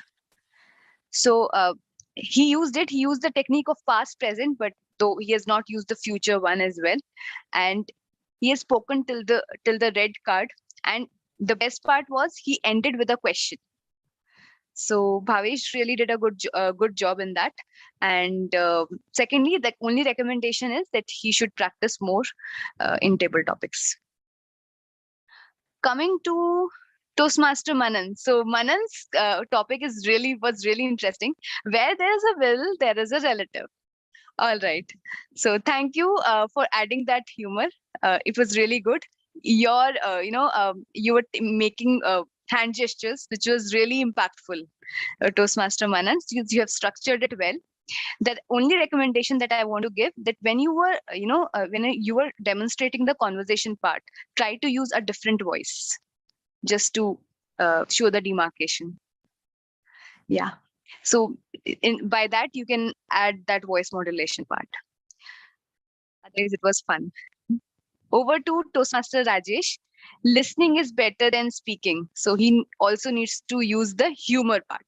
So he used the technique of past, present, but though he has not used the future one as well. And he has spoken till the red card. And the best part was he ended with a question. So Bhavesh really did a good job in that. And secondly, the only recommendation is that he should practice more in table topics. Coming to Toastmaster Manan. So Manan's topic was really interesting. Where there's a will, there is a relative. All right. So thank you for adding that humor. It was really good. You were making hand gestures, which was really impactful. Toastmaster Manan, you have structured it well. The only recommendation that I want to give, that when you were, when you were demonstrating the conversation part, try to use a different voice, just to show the demarcation. Yeah. So by that, you can add that voice modulation part. Otherwise, it was fun. Over to Toastmaster Rajesh. Listening is better than speaking. So he also needs to use the humor part.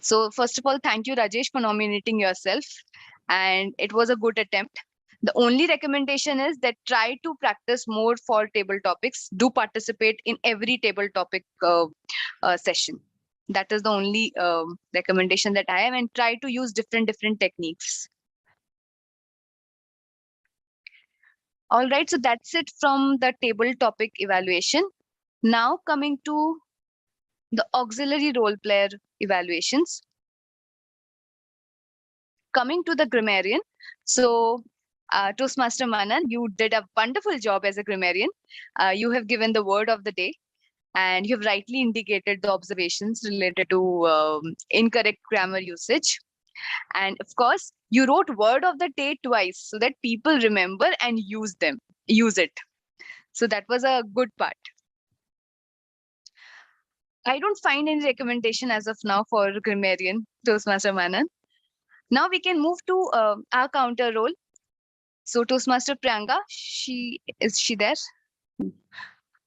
So first of all, thank you, Rajesh, for nominating yourself. And it was a good attempt. The only recommendation is that try to practice more for table topics. Do participate in every table topic session. That is the only recommendation that I have, and try to use different techniques. All right, so that's it from the table topic evaluation. Now coming to the auxiliary role player evaluations. Coming to the grammarian. So Toastmaster Manan, you did a wonderful job as a grammarian. You have given the word of the day, and you have rightly indicated the observations related to incorrect grammar usage. And of course, you wrote word of the day twice so that people remember and use it. So that was a good part. I don't find any recommendation as of now for grammarian, Toastmaster Manan. Now we can move to our counter role. So Toastmaster Pragya, is she there?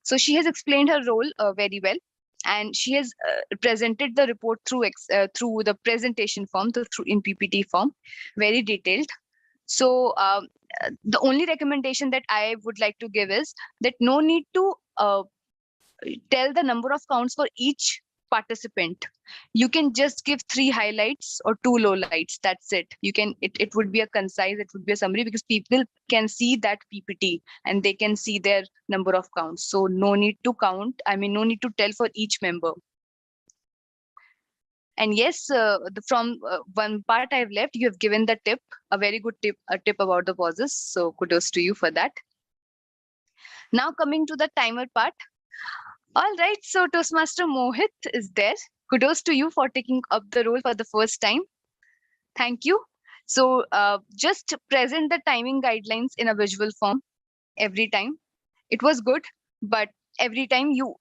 So she has explained her role very well, and she has presented the report through the presentation form, in PPT form, very detailed. So the only recommendation that I would like to give is that no need to tell the number of counts for each participant. You can just give 3 highlights or 2 lowlights. That's it. You can, it would be a concise, it would be a summary, because people can see that PPT and they can see their number of counts. So no need to count. No need to tell for each member. And yes, from one part I've left, you have given the tip, a very good tip, about the pauses. So kudos to you for that. Now coming to the timer part. All right, so Toastmaster Mohit is there. Kudos to you for taking up the role for the first time. Thank you. So just present the timing guidelines in a visual form every time. It was good, but every time you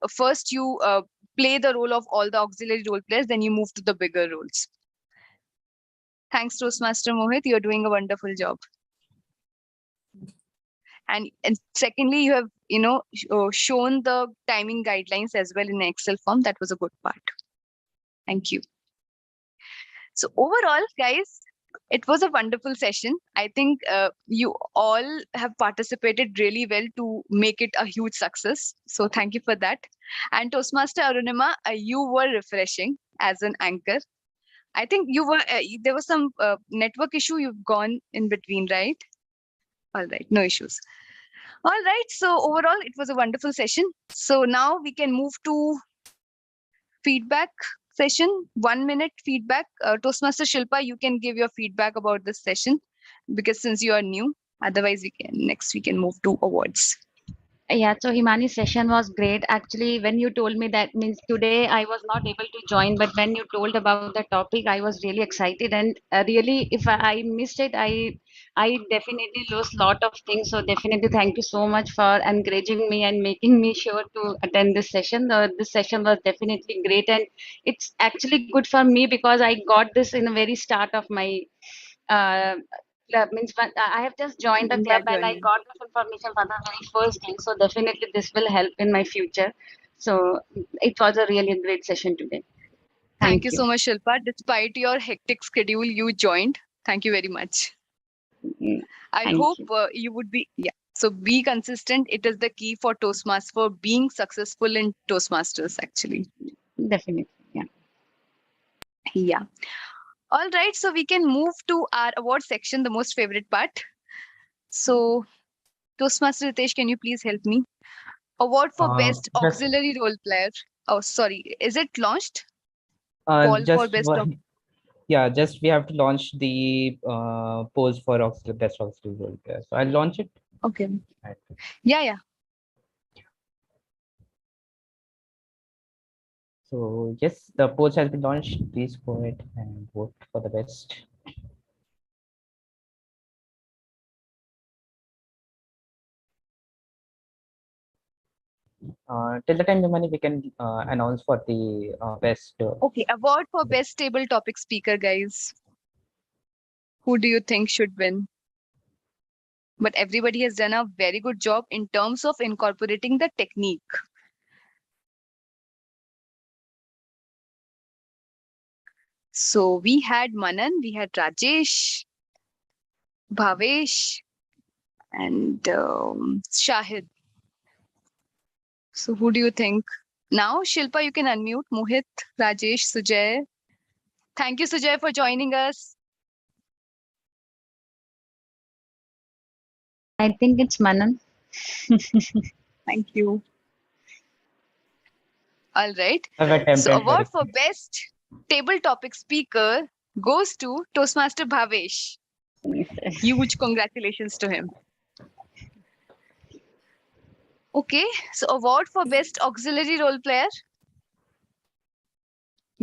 play the role of all the auxiliary role players, then you move to the bigger roles. Thanks, Toastmaster Mohit. You're doing a wonderful job. And secondly, you have shown the timing guidelines as well in Excel form. That was a good part. Thank you. So overall, guys, it was a wonderful session. I think you all have participated really well to make it a huge success. So thank you for that. And Toastmaster Arunima, you were refreshing as an anchor. I think you were. There was some network issue. You've gone in between, right? All right, no issues. All right. So overall, it was a wonderful session. So now we can move to feedback session. 1 minute feedback. Toastmaster Shilpa, you can give your feedback about this session because since you are new. Otherwise, we can move to awards. Yeah, so Himani's session was great. Actually, when you told me that means today I was not able to join, but when you told about the topic, I was really excited and really, if I missed it, I definitely lost lot of things. So definitely, thank you so much for encouraging me and making me sure to attend this session. This session was definitely great, and it's actually good for me because I got this in the very start of my uh, club. Means when I have just joined the club and I got this information for the very first thing. So definitely this will help in my future. So it was a really great session today. Thank you so much, Shilpa. Despite your hectic schedule, you joined. Thank you very much. I Thank hope you. you would be, yeah. So be consistent. It is the key for Toastmasters, for being successful in Toastmasters, actually. Definitely, yeah. Yeah. All right. So we can move to our award section, the most favorite part. So Toastmaster Ritesh, can you please help me? Award for best Just auxiliary role player. Oh, sorry. Is it launched? Call for just best one, yeah, just we have to launch the pose for best auxiliary role player. So I'll launch it. Okay. Right. Yeah. So yes, the pose has been launched. Please go ahead and vote for the best. Till the time, Himani, we can announce for the best. Okay. Award for best table topic speaker, guys. Who do you think should win? But everybody has done a very good job in terms of incorporating the technique. So we had Manan, we had Rajesh, Bhavesh, and Shahid. So who do you think? Now, Shilpa, you can unmute. Mohit, Rajesh, Sujay. Thank you, Sujay, for joining us. I think it's Manan. Thank you. All right. I've attempted So award very for best table topic speaker goes to Toastmaster Bhavesh. Huge congratulations to him. Okay, so award for best auxiliary role player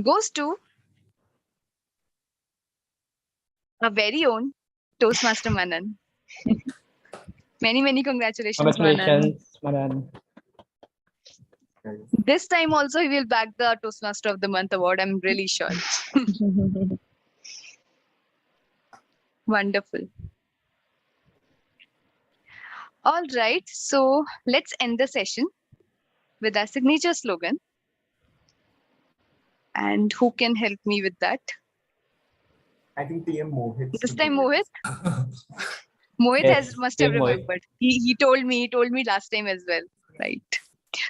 goes to our very own Toastmaster Manan. Many congratulations, Manan. Congratulations, Manan. This time also he will back the Toastmaster of the Month award, I'm really sure. Wonderful. All right, so let's end the session with our signature slogan. And who can help me with that? I think TM Mohit. This time Mohit? Mohit Yes, must have TM Mohit. remembered. He told me last time as well. Right.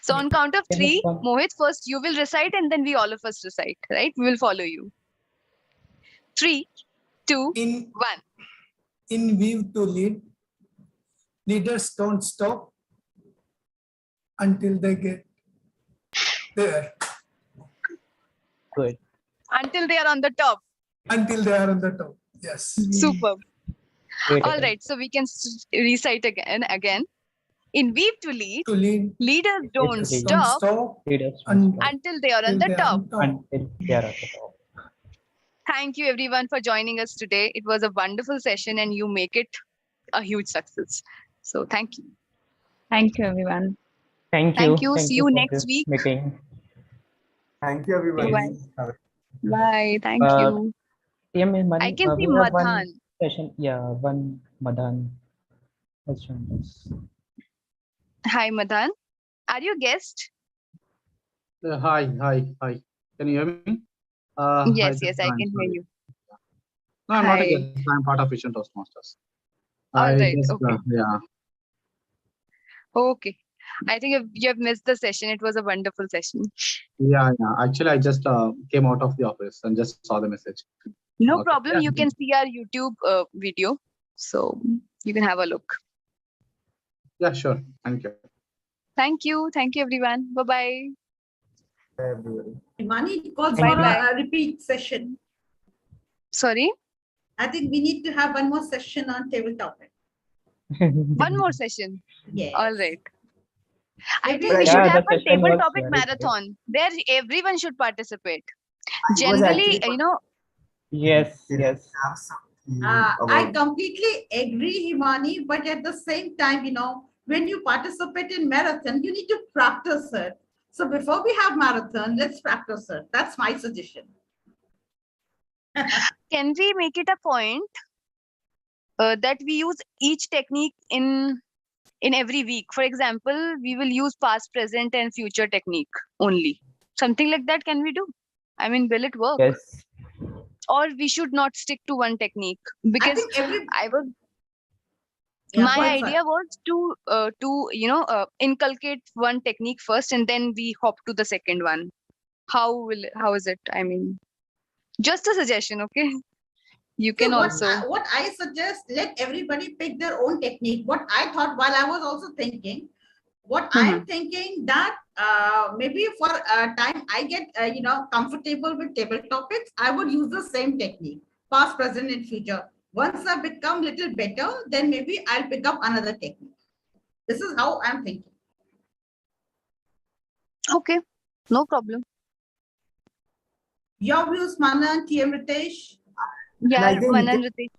So on count of 3, Mohit, first you will recite and then we all of us recite, right? We will follow you. 3, 2, 1. In Weave to Lead, leaders don't stop until they get there. Good. Until they are on the top. Until they are on the top. Yes. Superb. Great All attempt. right, so we can recite again. In Weave to Lead, leaders don't Leaders stop Leaders don't stop until they are on the top. until they are on the top. Thank you everyone for joining us today. It was a wonderful session and you make it a huge success. So thank you. Thank you, everyone. Thank you. Thank you. Thank See you you for next this week. meeting. Thank you, everybody. Bye. Bye. Thank you. TM Himani, I can see we have Madhan. one session. Yeah, one Madan has joined us. Hi, Madan. Are you a guest? Hi. Can you hear me? Yes, I can hear you. No, I'm not a Hi. guest. I'm part of Vision Toastmasters. All right. Just, Okay. yeah. Okay. I think you have missed the session. It was a wonderful session. Yeah. Actually, I just came out of the office and just saw the message. No Okay. problem. Yeah. You can see our YouTube video. So you can have a look. Yeah, sure. Thank you. Thank you. Thank you, everyone. Bye-bye. Imani, it calls Bye for bye. a repeat session. Sorry? I think we need to have one more session on table topic. One more session. Yes. All right. I Maybe think we Yeah, should the have one session table was topic very great. marathon where everyone should participate. I was Generally, actually Yes, yes. have something I about completely agree, Himani, but at the same time, when you participate in marathon, you need to practice it. So before we have marathon, let's practice it. That's my suggestion. can we make it a point that we use each technique in every week? For example, we will use past, present, and future technique only. Something like that, can we do? I mean, will it work? Yes. Or we should not stick to one technique? Because think every my go ahead, idea was to inculcate one technique first and then we hop to the second one. How is it? I mean, just a suggestion, okay? You can also what I suggest, let everybody pick their own technique. What I thought while I was also thinking, what I'm thinking that maybe for a time I get comfortable with table topics, I would use the same technique, past, present, and future. Once I become little better, then maybe I'll pick up another technique. This is how I'm thinking. okay, no problem. Your views, Manan, TM Ritesh? And Yeah, I think Manan, Ritesh.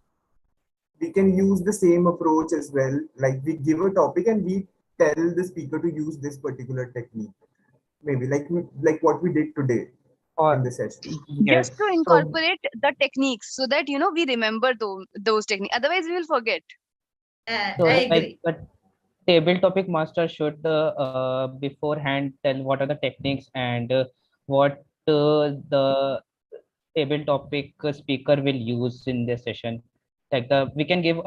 we can use the same approach as well. Like we give a topic and we tell the speaker to use this particular technique. Maybe like what we did today in the session. Just to incorporate the techniques so that we remember those techniques. Otherwise, we will forget. So like the table topic master should beforehand tell what are the techniques and what the table topic speaker will use in this session. Like we can give